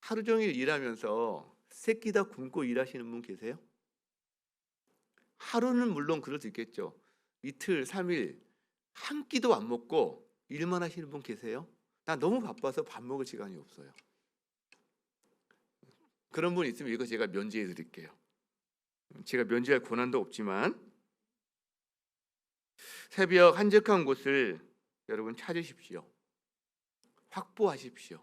[SPEAKER 1] 하루 종일 일하면서 세 끼 다 굶고 일하시는 분 계세요? 하루는 물론 그럴 수 있겠죠. 이틀, 3일 한 끼도 안 먹고 일만 하시는 분 계세요? 나 너무 바빠서 밥 먹을 시간이 없어요. 그런 분 있으면 이거 제가 면제해 드릴게요. 제가 면제할 권한도 없지만 새벽 한적한 곳을 여러분 찾으십시오. 확보하십시오.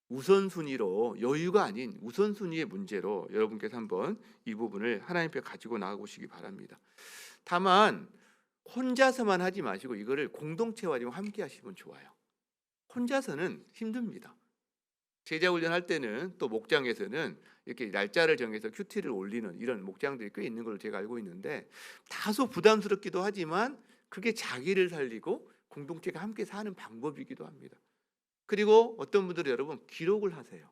[SPEAKER 1] 우선순위로, 여유가 아닌 우선순위의 문제로 여러분께서 한번 이 부분을 하나님 앞에 가지고 나가보시기 바랍니다. 다만 혼자서만 하지 마시고 이거를 공동체와 함께 하시면 좋아요. 혼자서는 힘듭니다. 제자훈련 할 때는 또 목장에서는 이렇게 날짜를 정해서 큐티를 올리는 이런 목장들이 꽤 있는 걸로 제가 알고 있는데 다소 부담스럽기도 하지만 그게 자기를 살리고 공동체가 함께 사는 방법이기도 합니다. 그리고 어떤 분들은 여러분 기록을 하세요.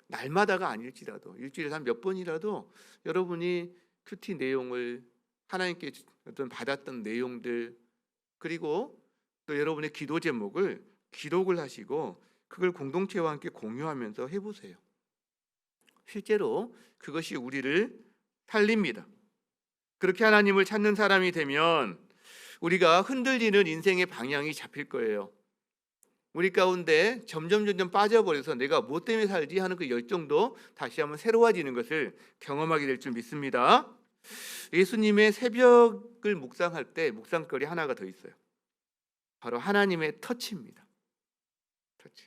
[SPEAKER 1] 날마다가 아닐지라도 일주일에 한 몇 번이라도 여러분이 큐티 내용을 하나님께 어떤 받았던 내용들 그리고 또 여러분의 기도 제목을 기록을 하시고 그걸 공동체와 함께 공유하면서 해보세요. 실제로 그것이 우리를 살립니다. 그렇게 하나님을 찾는 사람이 되면 우리가 흔들리는 인생의 방향이 잡힐 거예요. 우리 가운데 점점 빠져버려서 내가 무엇 때문에 살지 하는 그 열정도 다시 한번 새로워지는 것을 경험하게 될 줄 믿습니다. 예수님의 새벽을 묵상할 때 묵상거리 하나가 더 있어요. 바로 하나님의 터치입니다. 터치.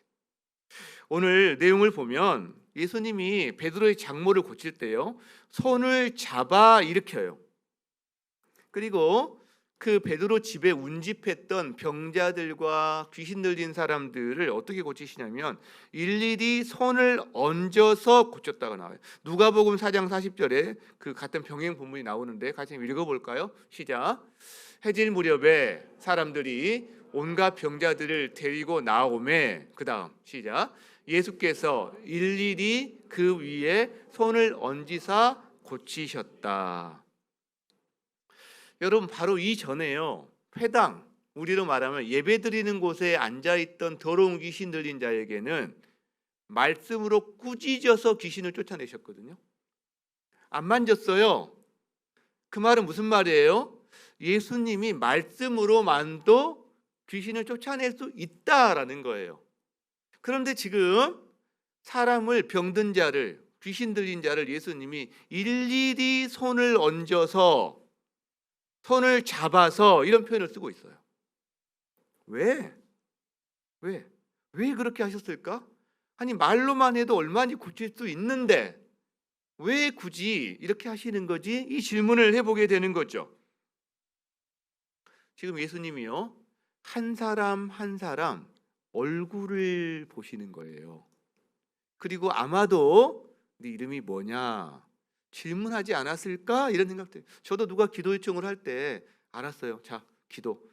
[SPEAKER 1] 오늘 내용을 보면 예수님이 베드로의 장모를 고칠 때요, 손을 잡아 일으켜요. 그리고 그 베드로 집에 운집했던 병자들과 귀신 들린 사람들을 어떻게 고치시냐면 일일이 손을 얹어서 고쳤다가 나와요. 누가복음 4장 40절에 그 같은 병행 본문이 나오는데 같이 읽어볼까요? 시작. 해질 무렵에 사람들이 온갖 병자들을 데리고 나오매 그 다음 시작. 예수께서 일일이 그 위에 손을 얹으사 고치셨다. 여러분, 바로 이전에요, 회당, 우리로 말하면 예배드리는 곳에 앉아있던 더러운 귀신 들린 자에게는 말씀으로 꾸짖어서 귀신을 쫓아내셨거든요. 안 만졌어요. 그 말은 무슨 말이에요? 예수님이 말씀으로만도 귀신을 쫓아낼 수 있다라는 거예요. 그런데 지금 사람을, 병든 자를, 귀신 들린 자를 예수님이 일일이 손을 얹어서, 손을 잡아서 이런 표현을 쓰고 있어요. 왜 그렇게 하셨을까? 아니, 말로만 해도 얼마나 고칠 수 있는데 왜 굳이 이렇게 하시는 거지? 이 질문을 해보게 되는 거죠. 지금 예수님이요, 한 사람 한 사람 얼굴을 보시는 거예요. 그리고 아마도 네 이름이 뭐냐 질문하지 않았을까? 이런 생각들. 저도 누가 기도 요청을 할 때 알았어요. 자, 기도.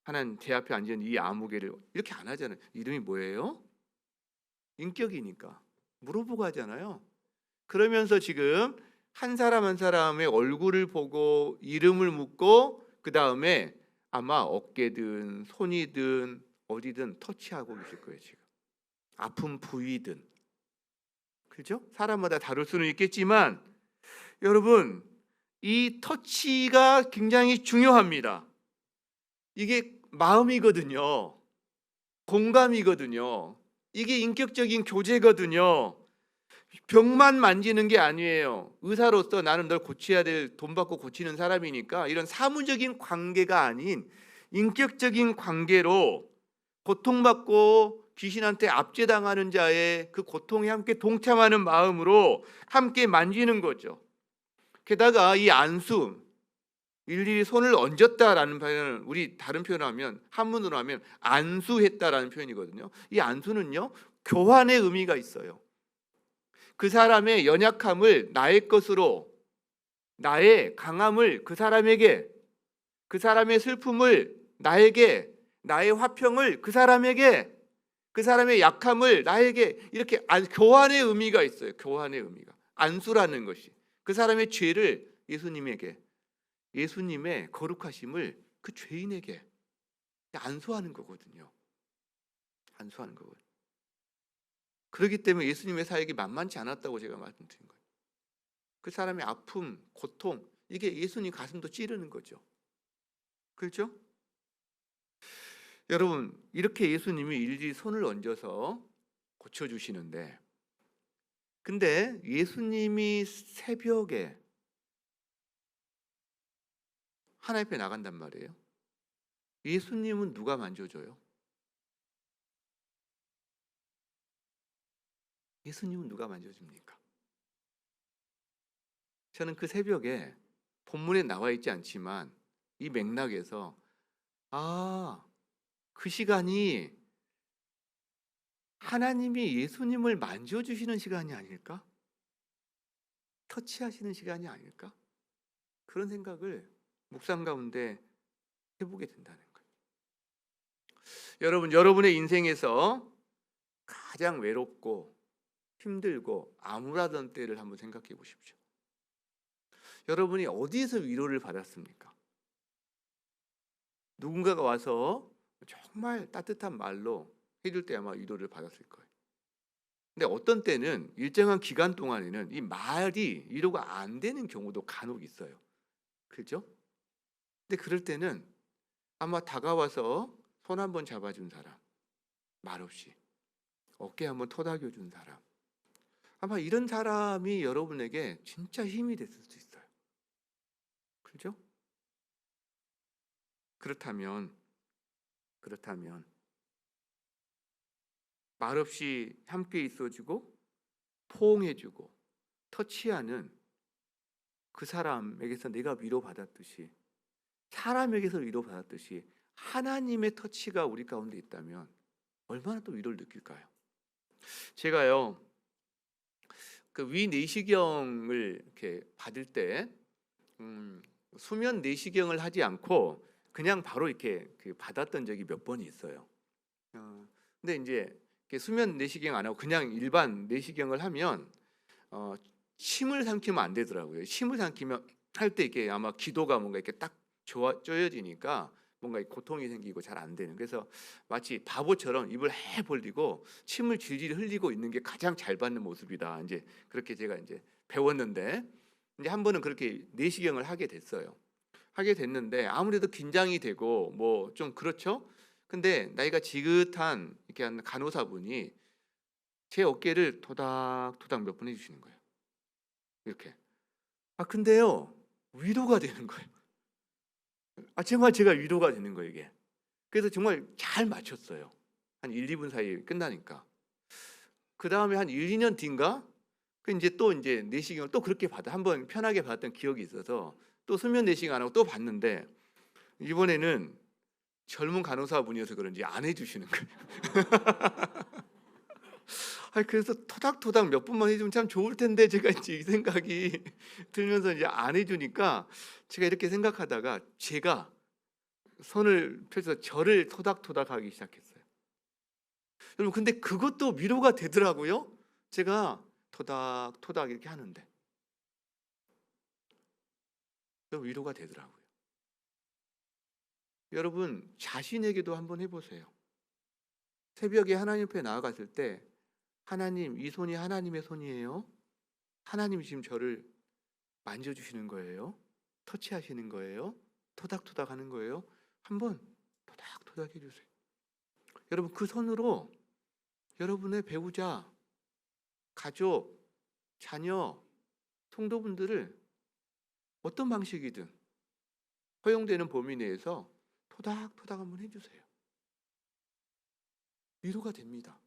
[SPEAKER 1] 하나님, 제 앞에 앉은 이 아무개를 이렇게 안 하잖아요. 이름이 뭐예요? 인격이니까 물어보고 하잖아요. 그러면서 지금 한 사람 한 사람의 얼굴을 보고 이름을 묻고 그 다음에 아마 어깨든 손이든 어디든 터치하고 계실 거예요. 지금 아픈 부위든. 그렇죠? 사람마다 다를 수는 있겠지만 여러분, 이 터치가 굉장히 중요합니다. 이게 마음이거든요. 공감이거든요. 이게 인격적인 교제거든요. 병만 만지는 게 아니에요. 의사로서 나는 널 고쳐야 될, 돈 받고 고치는 사람이니까 이런 사무적인 관계가 아닌 인격적인 관계로 고통받고 귀신한테 압제당하는 자의 그 고통에 함께 동참하는 마음으로 함께 만지는 거죠. 게다가 이 안수, 일일이 손을 얹었다라는 표현을 우리 다른 표현을 하면, 한문으로 하면 안수했다라는 표현이거든요. 이 안수는요, 교환의 의미가 있어요. 그 사람의 연약함을 나의 것으로, 나의 강함을 그 사람에게, 그 사람의 슬픔을 나에게, 나의 화평을 그 사람에게, 그 사람의 약함을 나에게, 이렇게 교환의 의미가 있어요. 교환의 의미가. 안수라는 것이 그 사람의 죄를 예수님에게, 예수님의 거룩하심을 그 죄인에게 안수하는 거거든요. 안수하는 거거든요. 그렇기 때문에 예수님의 사역이 만만치 않았다고 제가 말씀드린 거예요. 그 사람의 아픔, 고통, 이게 예수님 가슴도 찌르는 거죠. 그렇죠? 여러분, 이렇게 예수님이 일일이 손을 얹어서 고쳐주시는데, 근데 예수님이 새벽에 하나님 앞에 나간단 말이에요. 예수님은 누가 만져줘요? 예수님은 누가 만져줍니까? 저는 그 새벽에 본문에 나와 있지 않지만 이 맥락에서 그 시간이 하나님이 예수님을 만져주시는 시간이 아닐까? 터치하시는 시간이 아닐까? 그런 생각을 묵상 가운데 해보게 된다는 거예요. 여러분, 여러분의 인생에서 가장 외롭고 힘들고 암울하던 때를 한번 생각해 보십시오. 여러분이 어디에서 위로를 받았습니까? 누군가가 와서 정말 따뜻한 말로 해줄 때 아마 위로를 받았을 거예요. 근데 어떤 때는 일정한 기간 동안에는 이 말이 위로가 안 되는 경우도 간혹 있어요. 그렇죠? 근데 그럴 때는 아마 다가와서 손 한번 잡아준 사람, 말없이 어깨 한번 토닥여 준 사람, 아마 이런 사람이 여러분에게 진짜 힘이 됐을 수 있어요. 그렇죠? 그렇다면 말없이 함께 있어주고 포옹해주고 터치하는 그 사람에게서 내가 위로받았듯이, 사람에게서 위로받았듯이 하나님의 터치가 우리 가운데 있다면 얼마나 또 위로를 느낄까요? 제가요, 그 위 내시경을 이렇게 받을 때 수면 내시경을 하지 않고 그냥 바로 이렇게 받았던 적이 몇 번이 있어요. 근데 이제 수면 내시경 안 하고 그냥 일반 내시경을 하면 침을 삼키면 안 되더라고요. 침을 삼키면 할 때 이렇게 아마 기도가 뭔가 이렇게 딱 쪼여지니까 뭔가 고통이 생기고 잘 안 되는. 그래서 마치 바보처럼 입을 해 벌리고 침을 질질 흘리고 있는 게 가장 잘 받는 모습이다. 이제 그렇게 제가 이제 배웠는데, 이제 한 번은 그렇게 내시경을 하게 됐어요. 하게 됐는데 아무래도 긴장이 되고 뭐 좀 그렇죠. 근데 나이가 지긋한 이렇게 한 간호사분이 제 어깨를 토닥토닥 몇 번 해주시는 거예요. 이렇게. 근데요, 위로가 되는 거예요. 정말 제가 위로가 되는 거예요, 이게. 그래서 정말 잘 맞췄어요. 한 1, 2분 사이에 끝나니까. 그 다음에 한 1, 2년 뒤인가? 이제 내시경을 또 그렇게 한번 편하게 받았던 기억이 있어서 또 수면 내시경 안 하고 또 봤는데, 이번에는 젊은 간호사분이어서 그런지 안 해주시는 거예요. 그래서 토닥토닥 몇 분만 해주면 참 좋을 텐데, 제가 이제 이 생각이 들면서 이제 안 해주니까 제가 이렇게 생각하다가 제가 손을 펴서 저를 토닥토닥하기 시작했어요. 여러분, 근데 그것도 위로가 되더라고요. 제가 토닥토닥 이렇게 하는데 위로가 되더라고요. 여러분, 자신에게도 한번 해보세요. 새벽에 하나님 앞에 나아갔을 때, 하나님, 이 손이 하나님의 손이에요? 하나님이 지금 저를 만져주시는 거예요? 터치하시는 거예요? 토닥토닥 하는 거예요? 한번 토닥토닥 해주세요. 여러분, 그 손으로 여러분의 배우자, 가족, 자녀, 성도분들을 어떤 방식이든 허용되는 범위 내에서 토닥토닥 한번 해주세요. 위로가 됩니다.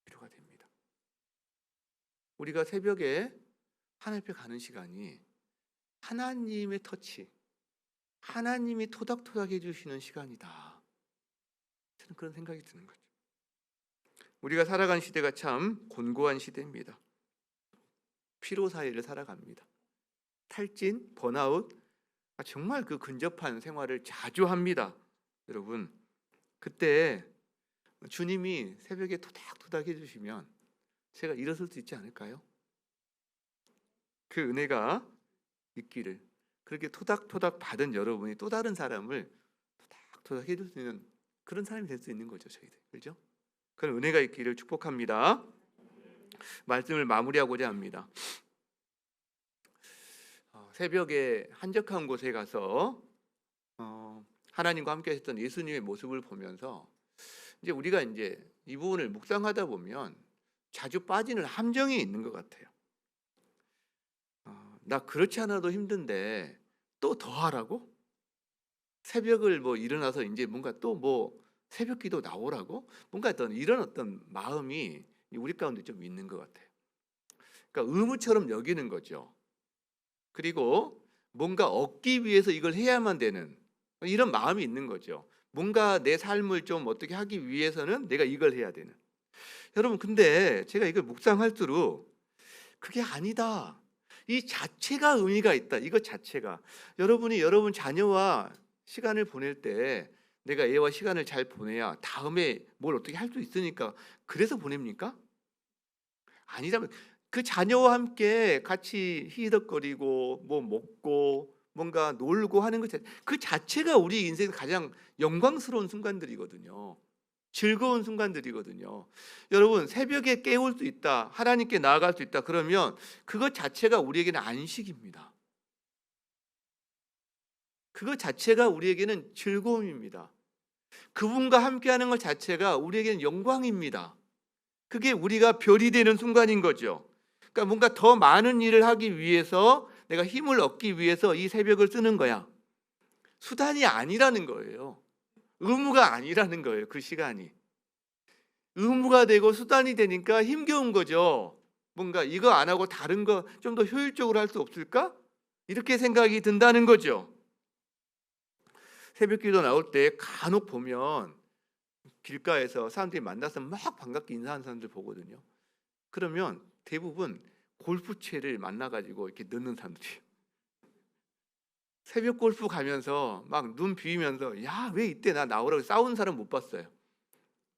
[SPEAKER 1] 위로가 됩니다. 우리가 새벽에 하나님 앞에 가는 시간이 하나님의 터치, 하나님이 토닥토닥 해주시는 시간이다. 저는 그런 생각이 드는 거죠. 우리가 살아간 시대가 참 곤고한 시대입니다. 피로 사회를 살아갑니다. 탈진, 번아웃, 정말 그 근접한 생활을 자주 합니다. 여러분, 그때 주님이 새벽에 토닥토닥 해주시면 제가 일어설 수 있지 않을까요? 그 은혜가 있기를, 그렇게 토닥토닥 받은 여러분이 또 다른 사람을 토닥토닥 해줄 수 있는 그런 사람이 될 수 있는 거죠, 저희들. 그렇죠? 그런 은혜가 있기를 축복합니다. 말씀을 마무리하고자 합니다. 새벽에 한적한 곳에 가서 하나님과 함께 하셨던 예수님의 모습을 보면서 이제 우리가 이제 이 부분을 묵상하다 보면 자주 빠지는 함정이 있는 것 같아요. 나 그렇지 않아도 힘든데 또 더 하라고? 새벽을 뭐 일어나서 이제 뭔가 또 뭐 새벽 기도 나오라고? 뭔가 이런 어떤 마음이 우리 가운데 좀 있는 것 같아요. 그러니까 의무처럼 여기는 거죠. 그리고 뭔가 얻기 위해서 이걸 해야만 되는 이런 마음이 있는 거죠. 뭔가 내 삶을 좀 어떻게 하기 위해서는 내가 이걸 해야 되는. 여러분, 근데 제가 이걸 묵상할수록 그게 아니다. 이 자체가 의미가 있다. 이것 자체가. 여러분이 여러분 자녀와 시간을 보낼 때 내가 얘와 시간을 잘 보내야 다음에 뭘 어떻게 할 수 있으니까 그래서 보냅니까? 아니라면 그 자녀와 함께 같이 히덕거리고 뭐 먹고 뭔가 놀고 하는 것 그 자체가 우리 인생에서 가장 영광스러운 순간들이거든요. 즐거운 순간들이거든요. 여러분, 새벽에 깨울 수 있다, 하나님께 나아갈 수 있다, 그러면 그것 자체가 우리에게는 안식입니다. 그것 자체가 우리에게는 즐거움입니다. 그분과 함께하는 것 자체가 우리에게는 영광입니다. 그게 우리가 별이 되는 순간인 거죠. 그러니까 뭔가 더 많은 일을 하기 위해서, 내가 힘을 얻기 위해서 이 새벽을 쓰는 거야. 수단이 아니라는 거예요. 의무가 아니라는 거예요. 그 시간이 의무가 되고 수단이 되니까 힘겨운 거죠. 뭔가 이거 안 하고 다른 거 좀 더 효율적으로 할 수 없을까? 이렇게 생각이 든다는 거죠. 새벽 기도 나올 때 간혹 보면 길가에서 사람들이 만나서 막 반갑게 인사하는 사람들 보거든요. 그러면 대부분 골프채를 만나가지고 이렇게 넣는 사람들이, 새벽 골프 가면서 막 눈 비비면서 야, 왜 이때 나 나오라고 싸우는 사람 못 봤어요.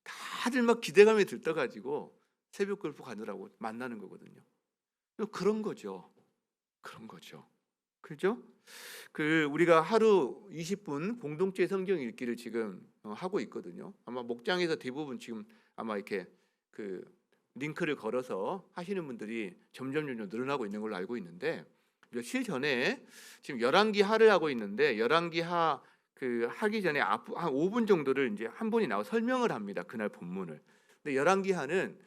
[SPEAKER 1] 다들 막 기대감에 들떠가지고 새벽 골프 가느라고 만나는 거거든요. 그런 거죠. 그런 거죠. 그죠? 우리가 하루 20분 공동체 성경 읽기를 지금 하고 있거든요. 아마 목장에서 대부분 지금 아마 이렇게 그 링크를 걸어서 하시는 분들이 점점 늘어나고 있는 걸로 알고 있는데, 며칠 전에 지금 열왕기 하를 하고 있는데, 열왕기 하 하기 전에 한 5분 정도를 이제 한 분이 나와 설명을 합니다. 그날 본문을. 근데 열왕기 하는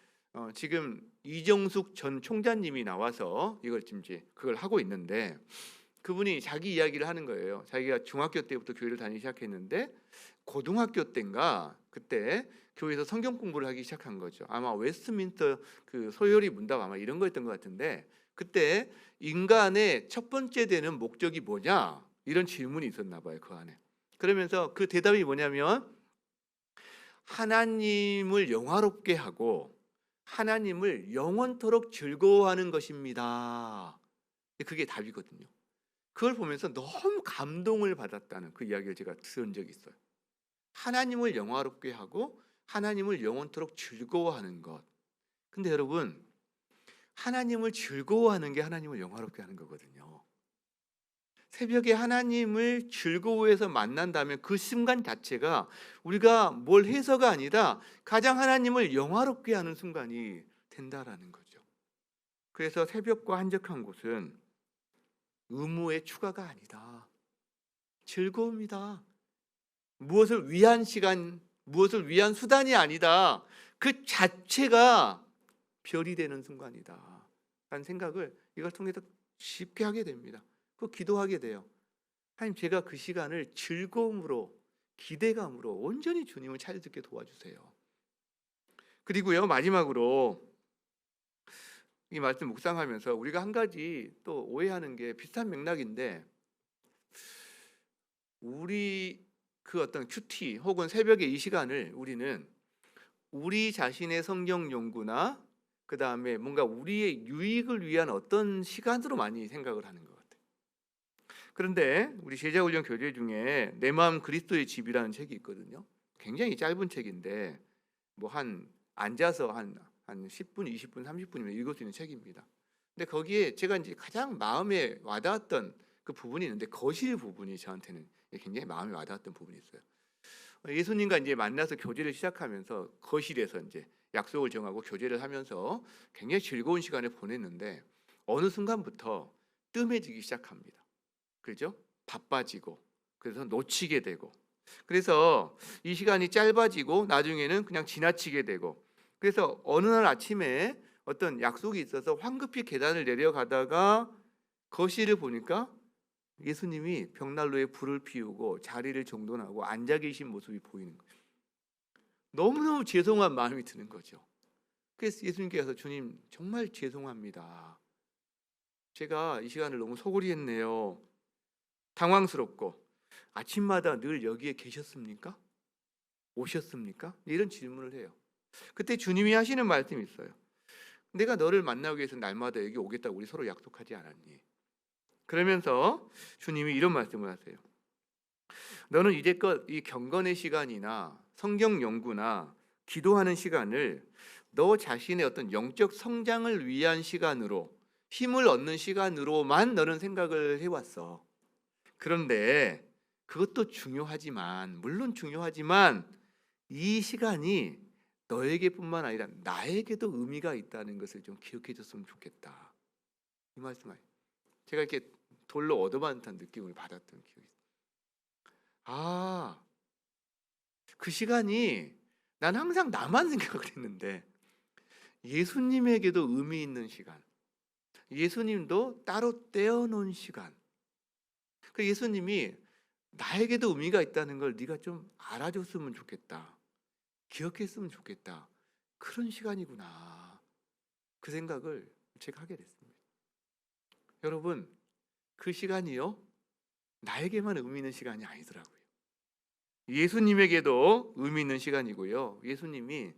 [SPEAKER 1] 지금 이정숙 전 총장님이 나와서 이걸 지금 이제 그걸 하고 있는데, 그분이 자기 이야기를 하는 거예요. 자기가 중학교 때부터 교회를 다니기 시작했는데 고등학교 때인가 그때 교회에서 성경 공부를 하기 시작한 거죠. 아마 웨스트민스터 그 소요리 문답 아마 이런 거였던 것 같은데, 그때 인간의 첫 번째 되는 목적이 뭐냐 이런 질문이 있었나 봐요. 그 안에. 그러면서 그 대답이 뭐냐면 하나님을 영화롭게 하고 하나님을 영원토록 즐거워하는 것입니다. 그게 답이거든요. 그걸 보면서 너무 감동을 받았다는 그 이야기를 제가 들은 적이 있어요. 하나님을 영화롭게 하고 하나님을 영원토록 즐거워하는 것. 근데 여러분, 하나님을 즐거워하는 게 하나님을 영화롭게 하는 거거든요. 새벽에 하나님을 즐거워해서 만난다면 그 순간 자체가 우리가 뭘 해서가 아니라 가장 하나님을 영화롭게 하는 순간이 된다라는 거죠. 그래서 새벽과 한적한 곳은 의무의 추가가 아니다. 즐거움이다. 무엇을 위한 시간, 무엇을 위한 수단이 아니다. 그 자체가 별이 되는 순간이다 라는 생각을 이걸 통해서 쉽게 하게 됩니다. 그 기도하게 돼요. 하나님, 제가 그 시간을 즐거움으로, 기대감으로 온전히 주님을 찾을 수 있게 도와주세요. 그리고요, 마지막으로 이 말씀 묵상하면서 우리가 한 가지 또 오해하는 게 비슷한 맥락인데, 우리 그 어떤 큐티 혹은 새벽의 이 시간을 우리는 우리 자신의 성경 연구나 그 다음에 뭔가 우리의 유익을 위한 어떤 시간으로 많이 생각을 하는 것 같아요. 그런데 우리 제자훈련 교재 중에 내 마음 그리스도의 집이라는 책이 있거든요. 굉장히 짧은 책인데 뭐 한 앉아서 한 10분, 20분, 30분이면 읽을 수 있는 책입니다. 근데 거기에 제가 이제 가장 마음에 와닿았던 그 부분이 있는데, 거실 부분이 저한테는 굉장히 마음에 와닿았던 부분이 있어요. 예수님과 이제 만나서 교제를 시작하면서 거실에서 이제 약속을 정하고 교제를 하면서 굉장히 즐거운 시간을 보냈는데, 어느 순간부터 뜸해지기 시작합니다. 그렇죠? 바빠지고, 그래서 놓치게 되고, 그래서 이 시간이 짧아지고 나중에는 그냥 지나치게 되고, 그래서 어느 날 아침에 어떤 약속이 있어서 황급히 계단을 내려가다가 거실을 보니까 예수님이 벽난로에 불을 피우고 자리를 정돈하고 앉아 계신 모습이 보이는 거예요. 너무너무 죄송한 마음이 드는 거죠. 그래서 예수님께서 주님 정말 죄송합니다. 제가 이 시간을 너무 소홀히 했네요. 당황스럽고, 아침마다 늘 여기에 계셨습니까? 오셨습니까? 이런 질문을 해요. 그때 주님이 하시는 말씀이 있어요. 내가 너를 만나기 위해서 날마다 여기 오겠다고 우리 서로 약속하지 않았니? 그러면서 주님이 이런 말씀을 하세요. 너는 이제껏 이 경건의 시간이나 성경 연구나 기도하는 시간을 너 자신의 어떤 영적 성장을 위한 시간으로, 힘을 얻는 시간으로만 너는 생각을 해왔어. 그런데 그것도 중요하지만, 물론 중요하지만, 이 시간이 너에게뿐만 아니라 나에게도 의미가 있다는 것을 좀 기억해 줬으면 좋겠다. 이 말씀을 제가 이렇게 돌로 얻어맞은 듯한 느낌을 받았던 기억이 있어요. 그 시간이 난 항상 나만 생각을 했는데 예수님에게도 의미 있는 시간, 예수님도 따로 떼어놓은 시간, 그 예수님이 나에게도 의미가 있다는 걸 네가 좀 알아줬으면 좋겠다, 기억했으면 좋겠다, 그런 시간이구나, 그 생각을 제가 하게 됐습니다. 여러분, 그 시간이요, 나에게만 의미 있는 시간이 아니더라고요. 예수님에게도 의미 있는 시간이고요, 예수님이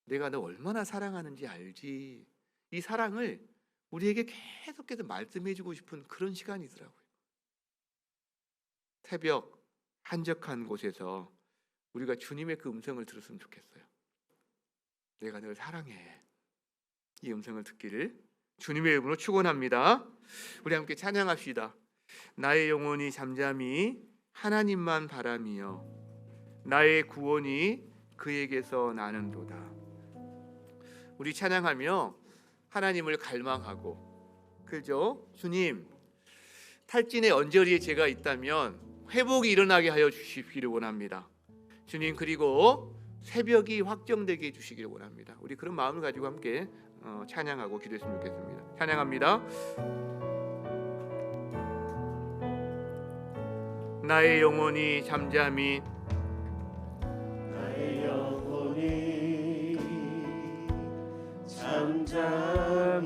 [SPEAKER 1] 내가 너 얼마나 사랑하는지 알지, 이 사랑을 우리에게 계속해서 말씀해주고 싶은 그런 시간이더라고요. 새벽 한적한 곳에서 우리가 주님의 그 음성을 들었으면 좋겠어요. 내가 널 사랑해. 이 음성을 듣기를 주님의 이름으로 축원합니다. 우리 함께 찬양합시다. 나의 영혼이 잠잠히 하나님만 바라며 나의 구원이 그에게서 나는도다. 우리 찬양하며 하나님을 갈망하고, 그죠? 주님, 탈진의 언저리에 제가 있다면 회복이 일어나게 하여 주시기를 원합니다. 주님, 그리고 새벽이 확정되게 해주시기를 원합니다. 우리 그런 마음을 가지고 함께 찬양하고 기도했으면 좋겠습니다. 찬양합니다. 나의 영혼이 잠잠히
[SPEAKER 3] 나의 영혼이 잠잠히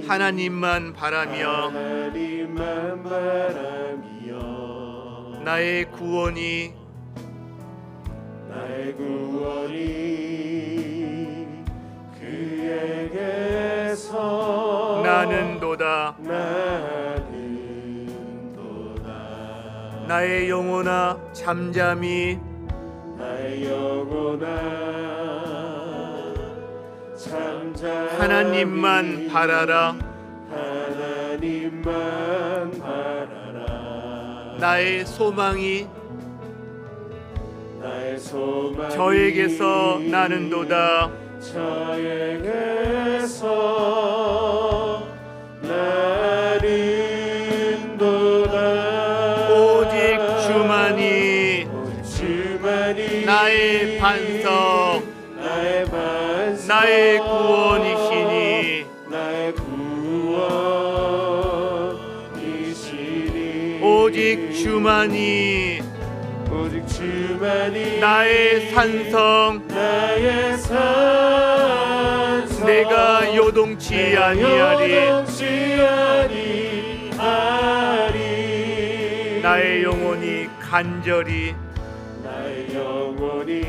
[SPEAKER 1] 하나님만 바라며
[SPEAKER 3] 하나님만 바라며
[SPEAKER 1] 나의 구원이
[SPEAKER 3] 그에게서
[SPEAKER 1] 나는도다. 나의 영혼아 잠잠히
[SPEAKER 3] 나의 영혼아 잠잠히
[SPEAKER 1] 하나님만 바라라.
[SPEAKER 3] 하나님만 바라라.
[SPEAKER 1] 나의 소망이
[SPEAKER 3] 저에게서
[SPEAKER 1] 나는도다.
[SPEAKER 3] 저에게서 나는도다.
[SPEAKER 1] 오직 주만이 나의 반석, 나의 구원이시니 오직 주만이
[SPEAKER 3] 오직 주만이
[SPEAKER 1] 나의 산성
[SPEAKER 3] 나의 산성
[SPEAKER 1] 내가 요동치 아니하리
[SPEAKER 3] 요동치 아니하리
[SPEAKER 1] 나의 영혼이 간절히
[SPEAKER 3] 나의 영혼이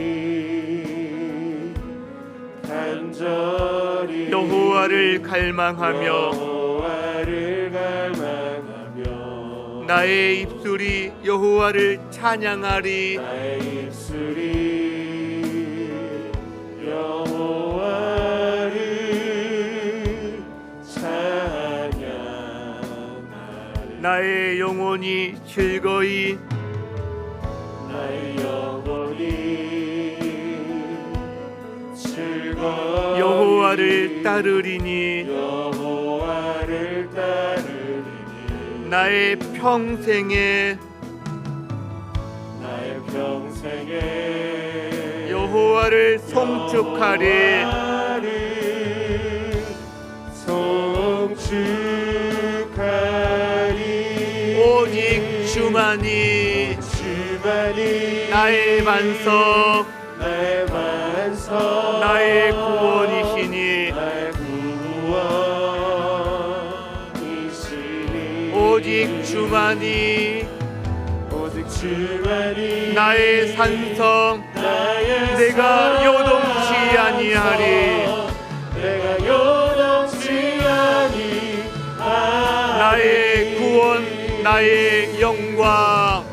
[SPEAKER 3] 간절히
[SPEAKER 1] 여호와를 갈망하며
[SPEAKER 3] 여호와를 갈망하며
[SPEAKER 1] 나의 입술이 여호와를 찬양하리
[SPEAKER 3] 나의 입술이 여호와를 찬양하리
[SPEAKER 1] 나의 영혼이 즐거이
[SPEAKER 3] 나의 영혼이 즐거이
[SPEAKER 1] 여호와를 따르리니
[SPEAKER 3] 여호와를 따르리니
[SPEAKER 1] 나의 평생에
[SPEAKER 3] 나의 평생에
[SPEAKER 1] 여호와를 송축하리
[SPEAKER 3] 여호와를 송축하리
[SPEAKER 1] 오직 주만이 나의 반석
[SPEAKER 3] 나의 반석
[SPEAKER 1] 나의 구원이시니
[SPEAKER 3] 나의 구원이시니
[SPEAKER 1] 오직 주만이
[SPEAKER 3] 오직 주만이
[SPEAKER 1] 나의 산성
[SPEAKER 3] 나의
[SPEAKER 1] 내가
[SPEAKER 3] 산성,
[SPEAKER 1] 요동치 아니하리
[SPEAKER 3] 내가 요동치 아니하리
[SPEAKER 1] 나의 구원 나의 영광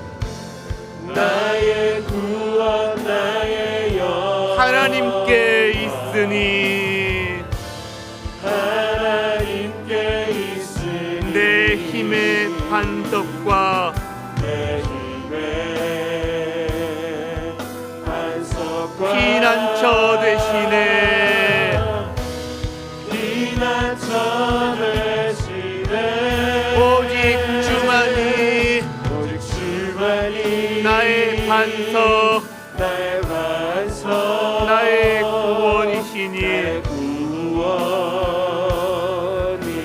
[SPEAKER 3] 나의 구원 나의 영광
[SPEAKER 1] 하나님께 있으니
[SPEAKER 3] 하나님께 있으니
[SPEAKER 1] 내 힘의 반석과
[SPEAKER 3] 내 힘의 반석과
[SPEAKER 1] 피난처 되시네
[SPEAKER 3] 피난처 되시네
[SPEAKER 1] 오직 주만이
[SPEAKER 3] 오직 주만이
[SPEAKER 1] 나의 반석
[SPEAKER 3] 나의 반석
[SPEAKER 1] 나의 구원이시니
[SPEAKER 3] 나의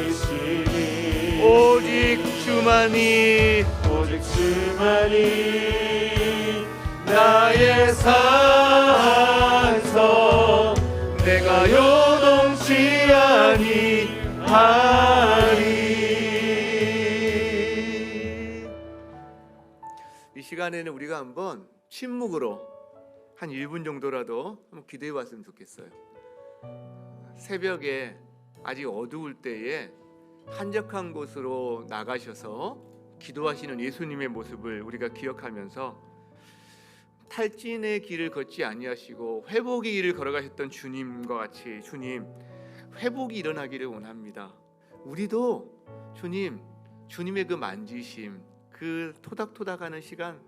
[SPEAKER 3] 구원이시니
[SPEAKER 1] 오직 주만이
[SPEAKER 3] 오직 주만이 나의 산성 내가 요동치 아니하리
[SPEAKER 1] 이 시간에는 우리가 한번 침묵으로 한 1분 정도라도 한번 기도해 봤으면 좋겠어요. 새벽에 아직 어두울 때에 한적한 곳으로 나가셔서 기도하시는 예수님의 모습을 우리가 기억하면서 탈진의 길을 걷지 아니하시고 회복의 길을 걸어가셨던 주님과 같이 주님 회복이 일어나기를 원합니다. 우리도 주님 주님의 그 만지심 그 토닥토닥하는 시간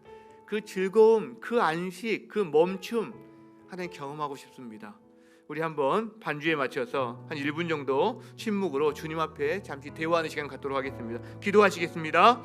[SPEAKER 1] 그 즐거움 그 안식 그 멈춤 하나님 경험하고 싶습니다. 우리 한번 반주에 맞춰서 한 1분 정도 침묵으로 주님 앞에 잠시 대화하는 시간 갖도록 하겠습니다. 기도하시겠습니다.